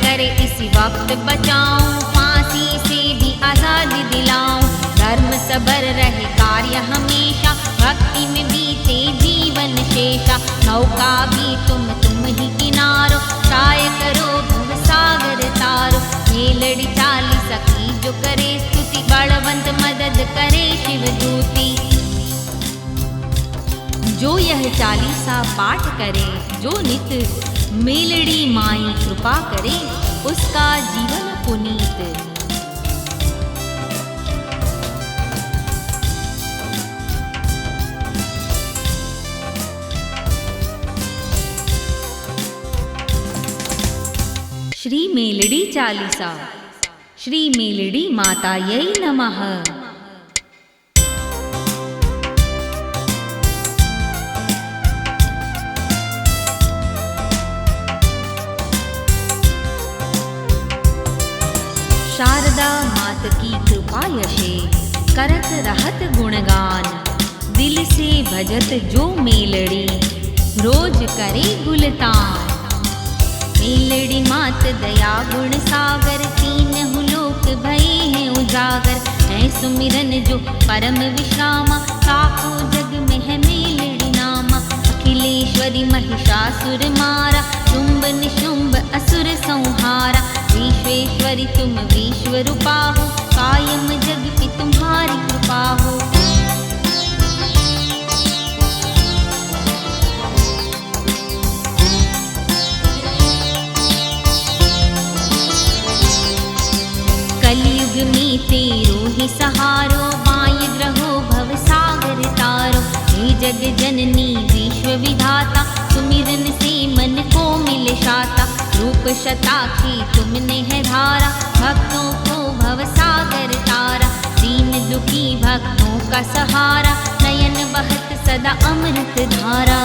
S1: करे इसी वक्त बचाऊं, फांसी से भी आजादी दिलाऊं। धर्म सबर रहे कार्य हमेशा, भक्ति में बीते जीवन शेषा। नौका भी तुम ही किनारो, काय करो भव सागर तारो। मेलड़ी चाली सखी जो करे स्तुति, बलवंत मदद करे शिवदूती। जो यह चालीसा पाठ करे, जो नित मेलड़ी माई कृपा करे, उसका जीवन पुनीत। श्री मेलड़ी चालीसा। श्री मेलड़ी मातायै नमः। शारदा मात की कृपा यशे, करत रहत गुणगान। दिल से भजत जो मेलड़ी, रोज करे गुलतान। मेलड़ी मात दया गुण सागर, तीनहु लोक भये हैं उजागर। है सुमिरन जो परम विश्रामा, साको जग में है मेलड़ी नामा। अखिलेश्वरी महिषासुर मारा, शुंभ निशुंभ असुर संहारा। विश्वेश्वरी तुम विश्व रूपा हो, कायम जग पे तुम्हारी कृपा हो। कलयुग में तेरो ही सहारो, बाई ग्रहो भव सागर तारो। हे जग जननी विश्व विधाता, सुमिरन से मन को मिले शाता। रूप शताक्षी तुमने है धारा, भक्तों को भव सागर तारा। दीन दुखी भक्तों का सहारा, नयन बहत सदा अमृत धारा।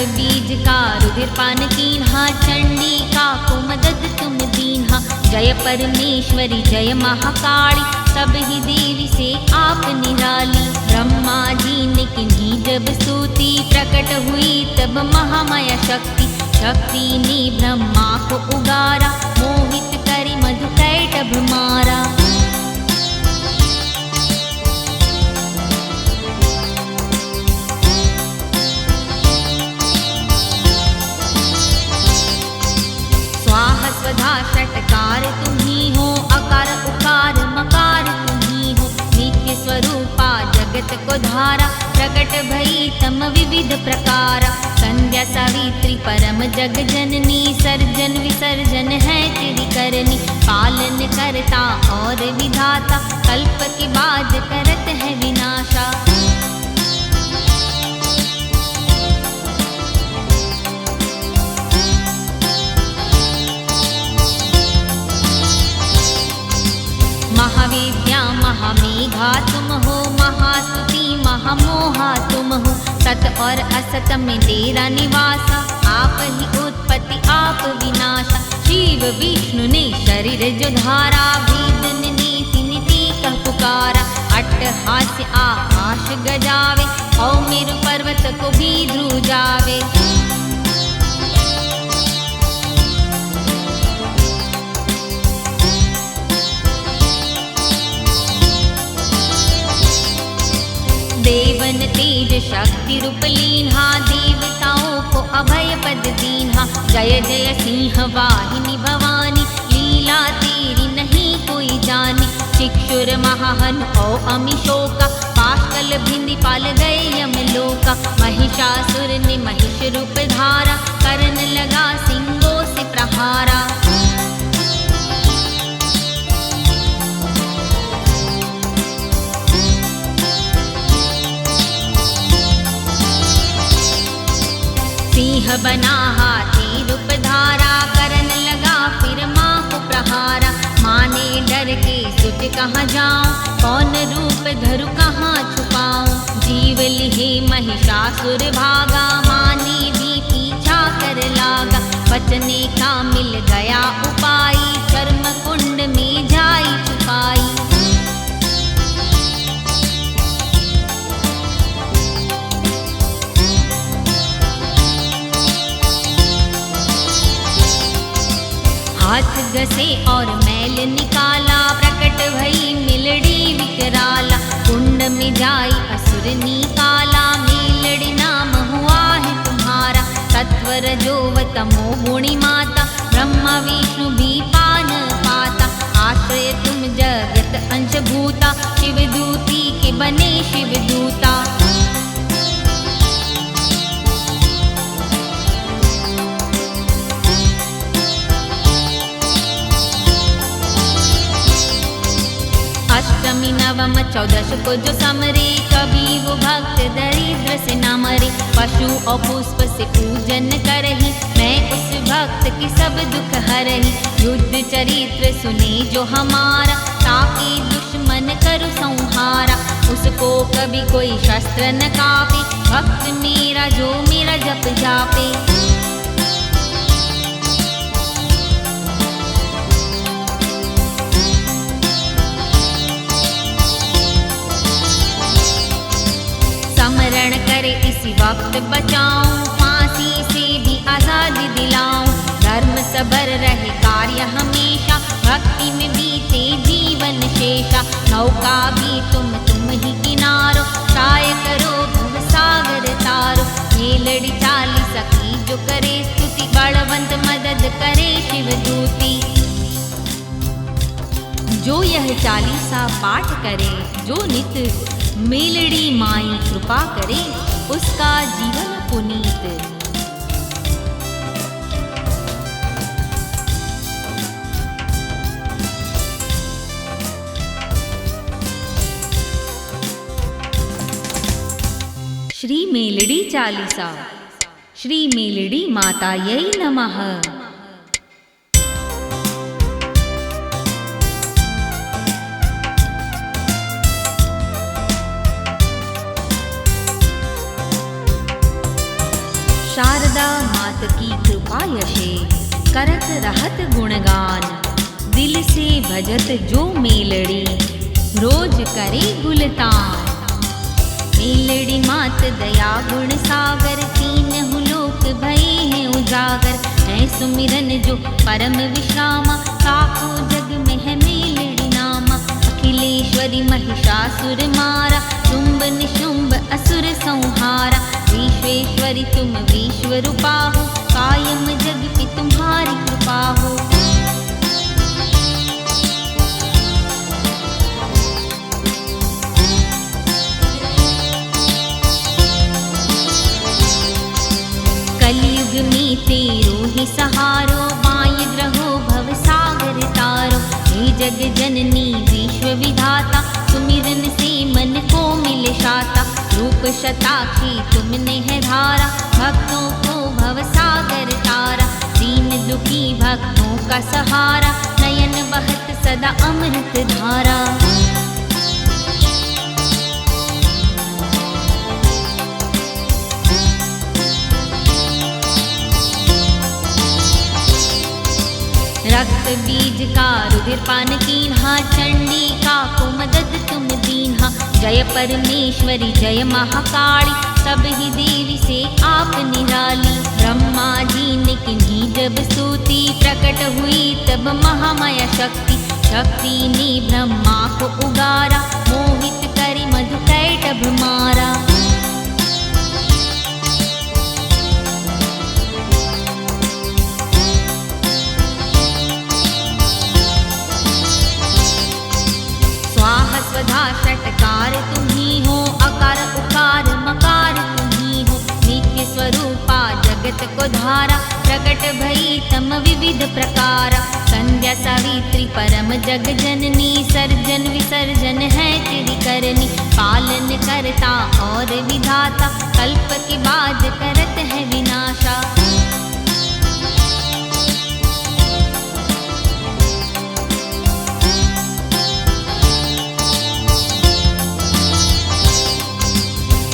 S1: बीज का रुधिर पान कीन्हा, चंडी का को मदद तुम दीन्हा। जय परमेश्वरी जय महाकाली, सब ही देवी से आप निराली। ब्रह्मा जी ने किन्हीं जब स्तुति, प्रकट हुई तब महामाया शक्ति। शक्ति ने ब्रह्मा को उगारा, मोहित करी मधु कैटभ मारा। स्वाहा स्वधा षटकार तुम्ही हो, अकार उकार मकार तुम्ही हो। नित्य स्वरूपा जगत को धारा, प्रकट भई तम विविध प्रकारा। संध्या सावित्री परम जग जननी, सर्जन विसर्जन है तेरी करनी। पालन करता और विधाता, कल्प के बाद करत है विनाशा। महाविद्या महामेघा तुम हो, महास्तुति महामोहा तुम हो। सत और असत में तेरा निवासा, आप ही उत्पत्ति आप विनाशा। शिव विष्णु ने शरीर जो धारा, भेद नीति नीति कह पुकारा। अट्टहास्य आकाश गजावे, और मेरु पर्वत को भी ध्रुजावे। देवन तेज शक्ति रूप लीन्हा, देवताओं को अभय पद दीन्हा। जय जय सिंह वाहिनी भवानी, लीला तेरी नहीं कोई जानी। चिक्षुर महाहन ओ अमिशोका, पाशकल भिंदी पाल गए यमलोका। महिषासुर ने महिष रूप धारा, करन लगा सिंगों से प्रहारा। सिंह बना हाथी रूप धारा, करन लगा फिर माँ को प्रहारा। माँ ने डर के सुत कहाँ जाऊं, कौन रूप धरु कहाँ छुपाऊं। जीव लिहे महिषासुर भागा, माँ ने भी पीछा कर लागा। बचने का मिल गया उपाय, कर्म कुंड में जाई छुपाई। हाथ घसे और मैल निकाला, प्रकट भई मिलड़ी विकराला। कुंड में जाई असुर निकाला, मेलड़ी नाम हुआ है तुम्हारा। सत्वर जो तमो गुणी माता, ब्रह्मा विष्णु भी पान पाता। आश्रय तुम जगत अंश भूता, शिवदूती के बने शिवदूता। अष्टमी नवम चौदश को जो समरे, कभी वो भक्त दरिद्र से न मरे। पशु और पुष्प से पूजन करही, मैं उस भक्त की सब दुख हरही। युद्ध चरित्र सुने जो हमारा, ताकि दुश्मन करु संहारा। उसको कभी कोई शस्त्र न कापे, भक्त मेरा जो मेरा जप जापे। स्मरण करे इसी वक्त बचाऊं, फांसी से भी आजादी दिलाऊं। धर्म सबर रहे कार्य हमेशा, भक्ति में बीते जीवन शेषा। नौका भी तुम ही किनारो, काय करो भव सागर तारो। मेलड़ी चाली सखी जो करे स्तुति, बलवंत मदद करे शिवदूती। जो यह चालीसा पाठ करे, जो नित मेलड़ी माई कृपा करे, उसका जीवन पुनीत। श्री मेलड़ी चालीसा। श्री मेलड़ी मातायै नमः। मात की कृपा यशे, करत रहत गुणगान। दिल से भजत जो मेलड़ी, रोज करे गुलतान। मेलड़ी मात दया गुण सागर, तीनहु लोक भये हैं उजागर। है सुमिरन जो परम विश्रामा, साको जग में है मेलड़ी नामा। अखिलेश्वरी महिषासुर मारा, शुंभ निशुंभ असुर संहारा। विश्वेश्वरी तुम विश्व रूपा हो, कायम जग पे तुम्हारी कृपा हो। कलयुग में तेरो ही सहारो, बाय ग्रहो भव सागर तारो। हे जग जननी विश्व विधाता, सुमिरन से मन को मिले शाता। रूप शताक्षी तुमने है धारा, भक्तों को भव सागर तारा। दीन दुखी भक्तों का सहारा, नयन बहत सदा अमृत धारा। रक्त बीज का रुधिर पान कीन्हा, चंडिका को मदद तुम दीन्हा। जय परमेश्वरी जय महाकाली, सब ही देवी से आप निराली। ब्रह्मा जी ने किन्हीं जब स्तुति, प्रकट हुई तब महामाया शक्ति। शक्ति ने ब्रह्मा को उगारा, मोहित करी मधु कैटभ मारा। स्वधा षटकार तुम्ही हो, अकार उकार मकार तुम्ही हो। नित्य स्वरूपा जगत को धारा, प्रकट भई तम विविध प्रकारा। संध्या सावित्री परम जग जननी, सर्जन विसर्जन है तेरी करनी। पालन करता और विधाता, कल्प के बाद करत है विनाशा।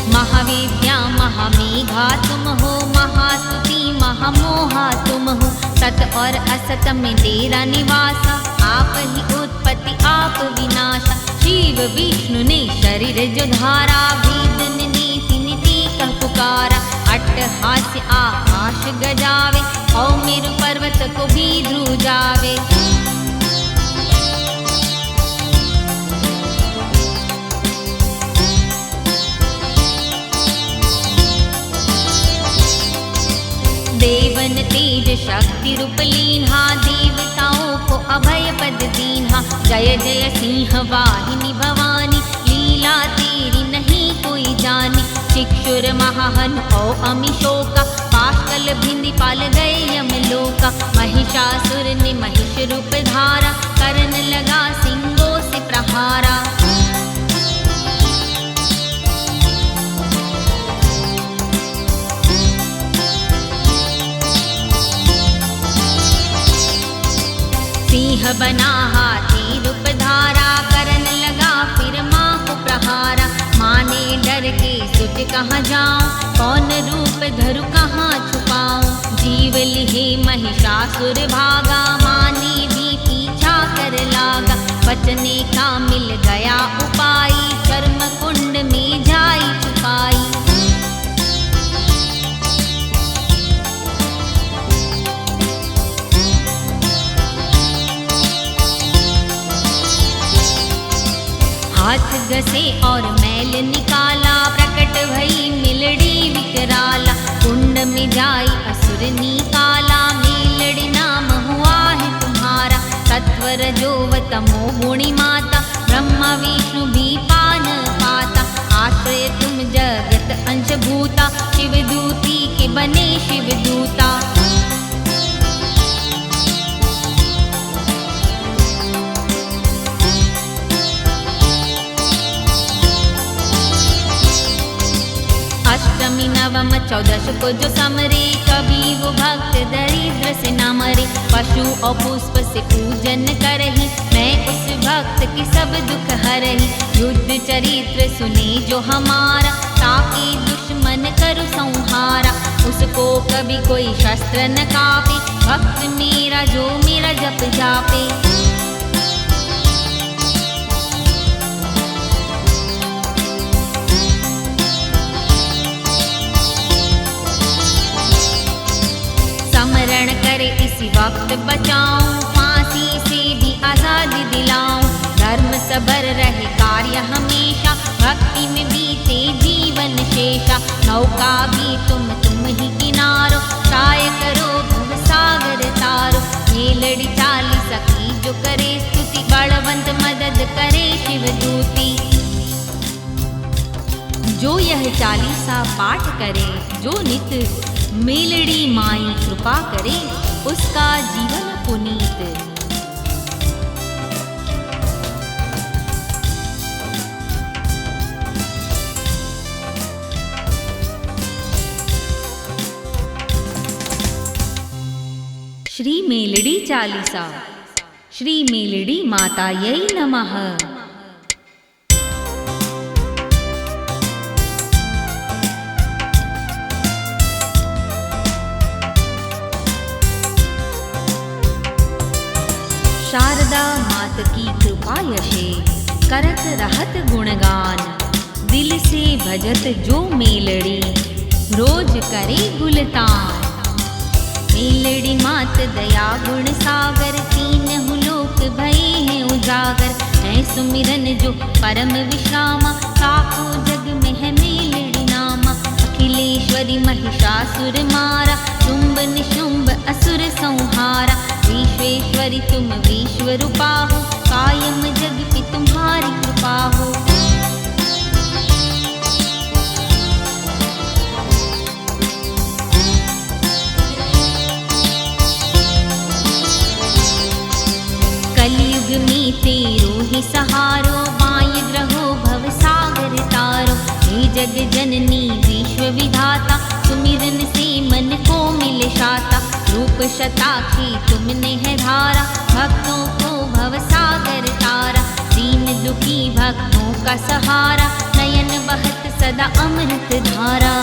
S1: महाविद्या महामेघा तुम हो, महास्तुति महामोहा तुम हो। सत और असत में तेरा निवासा, आप ही उत्पत्ति आप विनाशा। शिव विष्णु ने शरीर जो धारा, वेद ने नीति नीति कह पुकारा। अट्टहास्य आकाश गजावे, और मेरु पर्वत को भी ध्रुजावे। देवन तेज शक्ति रूप लीन्हा, देवताओं को अभय पद दीन्हा। जय जय सिंह वाहिनी भवानी, लीला तेरी नहीं कोई जानी। चिक्षुर महाहन औ अमिशोका, पाशकल भिंदी पाल गए यमलोका। महिषासुर ने महिष रूप धारा, करन लगा सिंगों से प्रहारा। सिंह बना हाथी रूप धारा, करन लगा फिर माँ को प्रहारा। माँ ने डर के सुत कहाँ जाऊं, कौन रूप धरु कहाँ छुपाऊं। जीव लिहे महिषासुर भागा, माँ ने भी पीछा कर लागा। बचने का मिल गया उपाय, कर्म कुंड में जाई छुपाई। हाथ घसे और मैल निकाला, प्रकट भई मिलड़ी विकराला। कुंड में जाई असुर निकाला, मेलड़ी नाम हुआ है तुम्हारा। सत्वर जो तमो गुणी माता, ब्रह्मा विष्णु भी पान पाता। आश्रय तुम जगत अंश भूता, शिवदूती के बने शिवदूता। अष्टमी नवम चौदश को जो समरे, कभी वो भक्त दरिद्र से न मरे। पशु और पुष्प से पूजन करही, मैं उस भक्त की सब दुख हरही। युद्ध चरित्र सुने जो हमारा, ताकि दुश्मन मन करो संहारा। उसको कभी कोई शस्त्र न कापे, भक्त मेरा जो मेरा जप जापे। समरण करे इसी वक्त बचाऊं, फांसी से भी आजादी दिलाऊं। धर्म सबर रहे कार्य हमेशा, भक्ति में बीते जीवन शेषा। नौका भी तुम ही किनारो, काय करो भव सागर तारो। मेलड़ी चाली सखी जो करे स्तुति, बलवंत मदद करे शिव दूती। जो यह चालीसा पाठ करे, जो नित मेलड़ी माई कृपा करे, उसका जीवन पुनीत। श्री मेलड़ी चालीसा। श्री मेलड़ी मातायै नमः। शारदा मात की कृपा यशे, करत रहत गुणगान। दिल से भजत जो मेलड़ी, रोज करे गुलतान। मेलड़ी मात दया गुण सागर, तीनहु लोक भये हैं उजागर। है सुमिरन जो परम विश्रामा, साको जग में है मेलड़ी नामा। अखिलेश्वरी महिषासुर मारा, शुंभ निशुंभ असुर संहारा। विश्वेश्वरी तुम विश्व रूपा हो, कायम जग पे तुम्हारी कृपा हो। कलयुग में तेरो ही सहारो, बाय ग्रहो भव सागर तारो। हे जग जननी विश्व विधाता, सुमिरन से मन को मिले शाता। रूप शताक्षी तुमने है धारा, भक्तों को भव सागर तारा। दीन दुखी भक्तों का सहारा, नयन बहत सदा अमृत धारा।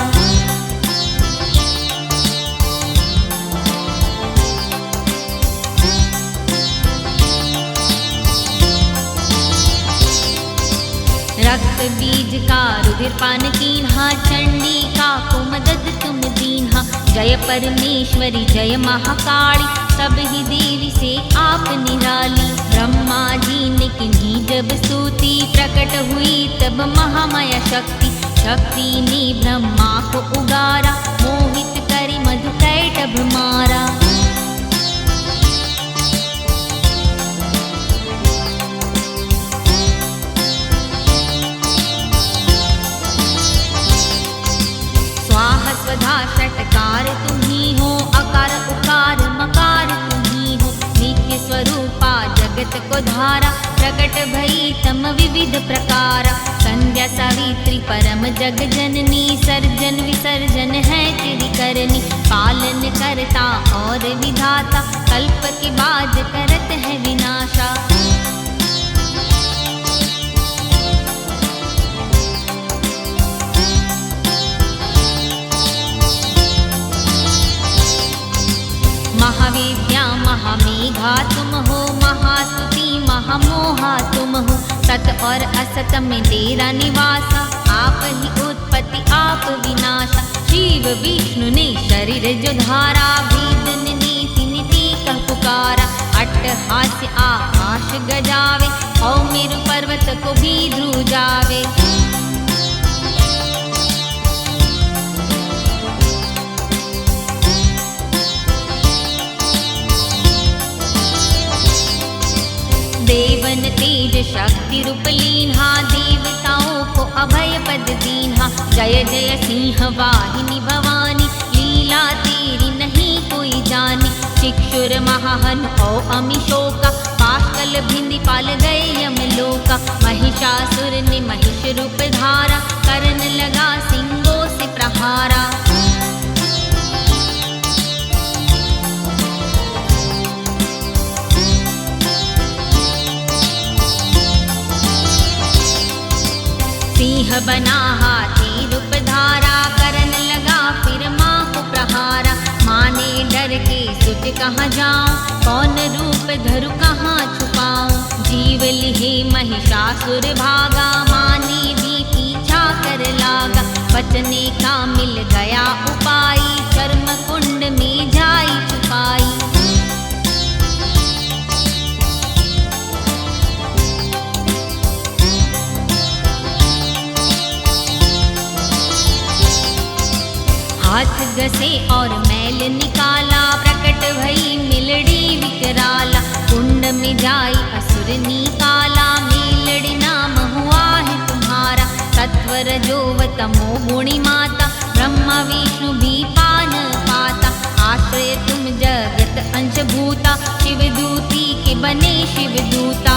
S1: रक्त बीज का रुधिर पान कीन्हा, चंडिका को मदद तुम दीन्हा। जय परमेश्वरी जय महाकाली, सब ही देवी से आप निराली। ब्रह्मा जी ने किन्हीं जब स्तुति, प्रकट हुई तब महामाया शक्ति। शक्ति ने ब्रह्मा को उगारा, मोहित करी मधु कैटभ मारा। स्वधा षटकार तुम्ही हो, अकार उकार मकार तुम्ही हो। नित्य स्वरूपा जगत को धारा, प्रकट भई तम विविध प्रकारा। संध्या सावित्री परम जग जननी, सर्जन विसर्जन है तेरी करनी। पालन करता और विधाता, कल्प के बाद करत है विनाशा। महाविद्या महामेघा तुम हो, महास्तुति महामोहा तुम हो। सत और असत में तेरा निवासा, आप ही उत्पत्ति आप विनाशा। शिव विष्णु ने शरीर जो धारा, वेद ने नीति नीति कह पुकारा। अट्टहास्य आकाश गजावे, और मेरु पर्वत को भी ध्रुजावे। देवन तेज शक्ति रूप लीन्हा, देवताओं को अभय पद दीन्हा। जय जय सिंह वाहिनी भवानी, लीला तेरी नहीं कोई जानी। चिक्षुर महाहन औ अमिशोका, पाशकल भिंदी पाल गए यमलोका। महिषासुर ने महिष रूप धारा, करन लगा सिंगों से प्रहारा। सिंह बना हाथी रूप धारा, करन कहाँ जाऊं, कौन रूप धरु कहाँ छुपाऊं। जीव लिहे महिषासुर भागा, माने भी पीछा कर लागा। बचने का मिल गया उपाय, कर्म कुंड में जाई छुपाई। हाथ घसे और मैल निकाला, प्रकट भई मिलड़ी विकराला। कुंड में जाई असुर निकाला, मेलड़ी नाम हुआ है तुम्हारा। सत्वर जो तमो गुणी माता, ब्रह्मा विष्णु भी पान पाता। आश्रय तुम जगत अंश भूता, शिवदूती के बने शिवदूता।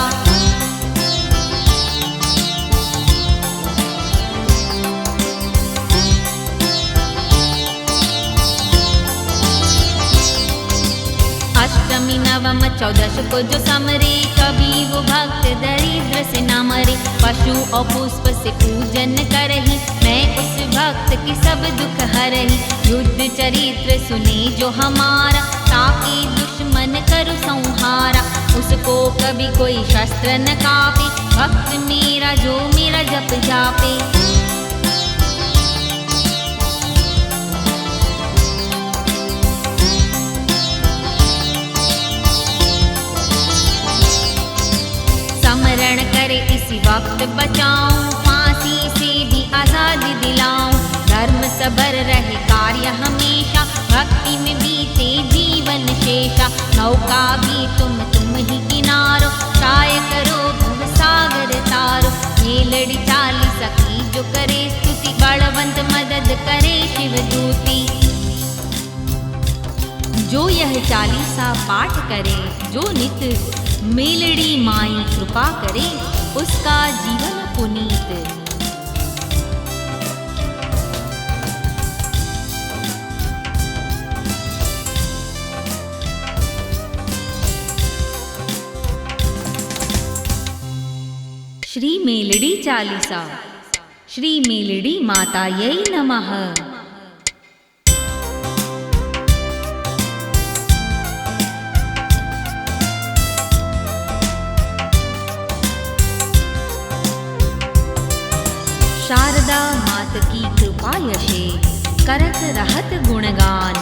S1: अष्टमी नवम चौदश को जो समरे, कभी वो भक्त दरिद्र से न मरे। पशु और पुष्प से पूजन करही, मैं उस भक्त की सब दुख हरही। युद्ध चरित्र सुने जो हमारा, ताकि दुश्मन करु संहारा। उसको कभी कोई शस्त्र न कापे, भक्त मेरा जो मेरा जप जापे। स्मरण करे इसी वक्त बचाऊं, फांसी से भी आजादी दिलाऊं। धर्म सबर रहे कार्य हमेशा, भक्ति में बीते जीवन शेषा। नौका भी तुम ही किनारो, काय करो भव सागर तारो। मेलड़ी चाली सखी जो करे स्तुति, बलवंत मदद करे शिवदूती। जो यह चालीसा पाठ करे, जो नित मेलड़ी माई कृपा करे, उसका जीवन पुनीत। श्री मेलड़ी चालीसा। श्री मेलड़ी मातायै नमः। शारदा मात की कृपा यशे, करत रहत गुणगान।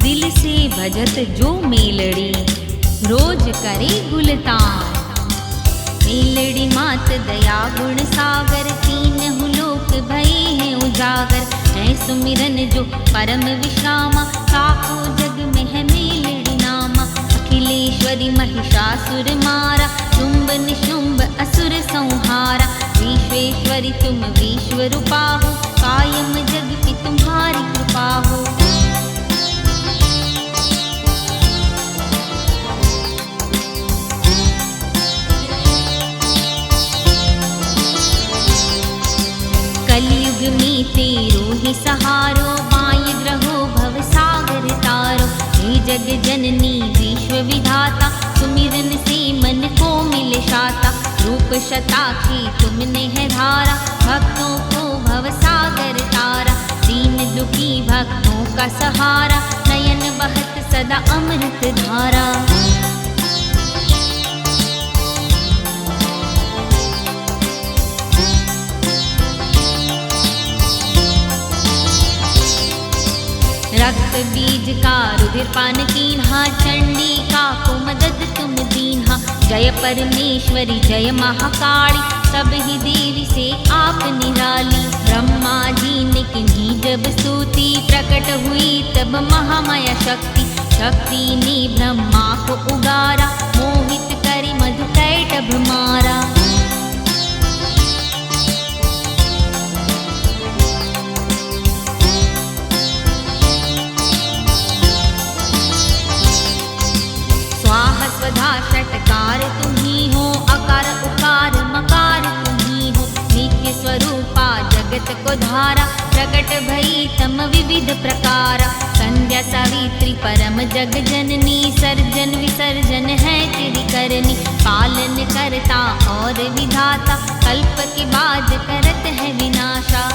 S1: दिल से भजत जो मेलड़ी, रोज करे गुलतान। मेलड़ी मात दया गुण सागर, तीनहु लोक भये हैं उजागर। है सुमिरन जो परम विश्रामा, साको जग में है मेलड़ी नामा। अखिलेश्वरी महिषासुर मारा, शुंभ निशुंभ असुर संहारा। विश्वेश्वरी तुम विश्व रूपा हो, कायम जग की तुम्हारी कृपा हो। कलयुग में तेरो ही सहारो, माय ग्रहो भव सागर तारो। हे जग जननी विश्व विधाता, सुमिरन से मन को मिले शाता। रूप शताक्षी तुमने है धारा, भक्तों को भव सागर तारा। दीन दुखी भक्तों का सहारा, नयन बहत सदा अमृत धारा। रक्त बीज का रुधिर पान कीन्हा, चंडिका को मदद तुम दीन्हा। जय परमेश्वरी जय महाकाली, सब ही देवी से आप निराली। ब्रह्मा जी ने किन्हीं जब स्तुति, प्रकट हुई तब महामाया शक्ति। शक्ति ने ब्रह्मा को उगारा, मोहित करी मधु कैटभ मारा। स्वधा षटकार तुम्ही हो, अकार उकार मकार तुम्ही हो। नित्य स्वरूपा जगत को धारा, प्रकट भई तम विविध प्रकारा। संध्या सावित्री परम जग जननी, सर्जन विसर्जन है तेरी करनी। पालन करता और विधाता, कल्प के बाद करत है विनाशा।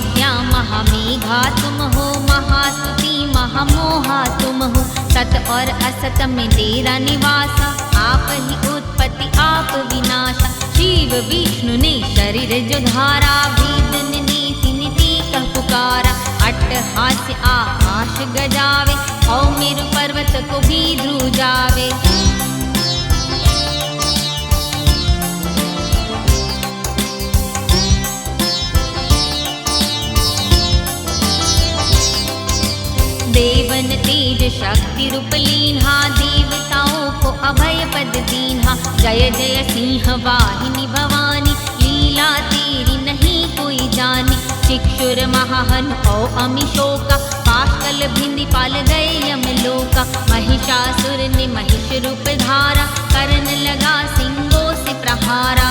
S1: महाविद्या महामेघा तुम हो, महास्तुति महामोहा तुम हो। सत और असत में तेरा निवासा, आप ही उत्पत्ति आप विनाशा। शिव विष्णु ने शरीर जो धारा, वेद नीति नीति कह पुकारा। अट्टहास्य आकाश गजावे, औ मेरु पर्वत को भी ध्रुजावे। देवन तेज शक्ति रूप लीन्हा, देवताओं को अभय पद दीन्हा। जय जय सिंह वाहिनी भवानी, लीला तेरी नहीं कोई जानी। चिक्षुर महाहन औ अमिशोका, पाशकल भिंदी पाल गए यमलोका। महिषासुर ने महिष रूप धारा, करन लगा सिंगों से प्रहारा।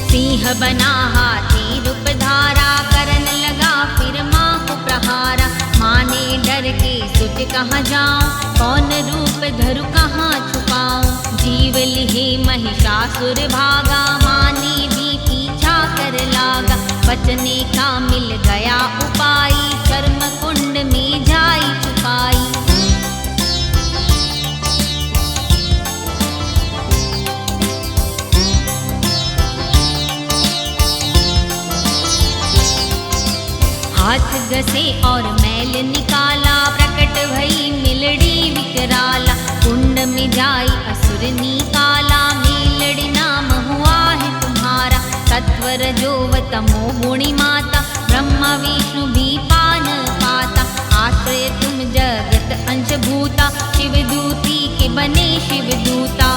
S1: सिंह बना हाथी रूप धारा, करन लगा फिर माँ को प्रहारा। माँ ने डर के सोच कहाँ जाऊं, कौन रूप धरु कहाँ छुपाऊं। जीव लिहे महिषासुर भागा, माँ ने भी पीछा कर लागा। बचने का मिल गया उपाय, चर्म कुंड में जाई छुपाई। हाथ घसे और मैल निकाला, प्रकट भई मिलड़ी विकराला। कुंड में जाई असुर निकाला, मेलड़ी नाम हुआ है तुम्हारा। सत्वर जो तमो गुणी माता, ब्रह्मा विष्णु भी पान पाता। आश्रय तुम जगत अंश भूता, शिवदूती के बने शिवदूता।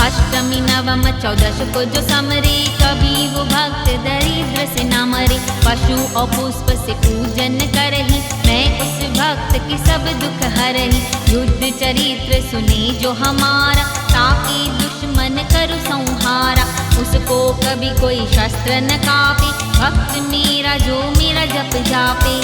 S1: अष्टमी नवम चौदश को जो समरे, कभी वो भक्त दरिद्र से न मरे। पशु और पुष्प से पूजन करही, मैं उस भक्त की सब दुख हरही। युद्ध चरित्र सुने जो हमारा, ताकि दुश्मन करु संहारा। उसको कभी कोई शस्त्र न कापे, भक्त मेरा जो मेरा जप जापे।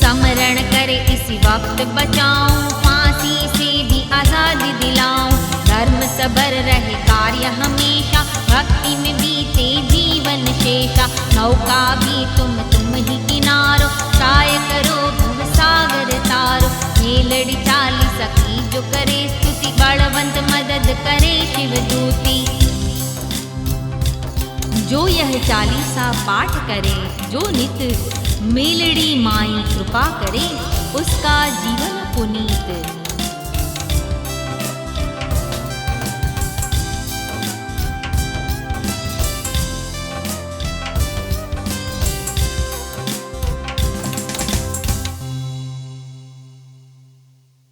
S1: समरण करे इसी वक्त बचाऊं, फांसी से भी आजादी दिलाऊं। धर्म सबर रहे कार्य हमेशा, भक्ति में बीते जीवन शेषा। नौका भी तुम ही किनारो, काय करो भव सागर तारो। मेलड़ी चाली सखी जो करे स्तुति, बलवंत मदद करे शिवदूती। जो यह चालीसा पाठ करे, जो नित मेलड़ी माई कृपा करे, उसका जीवन पुनीत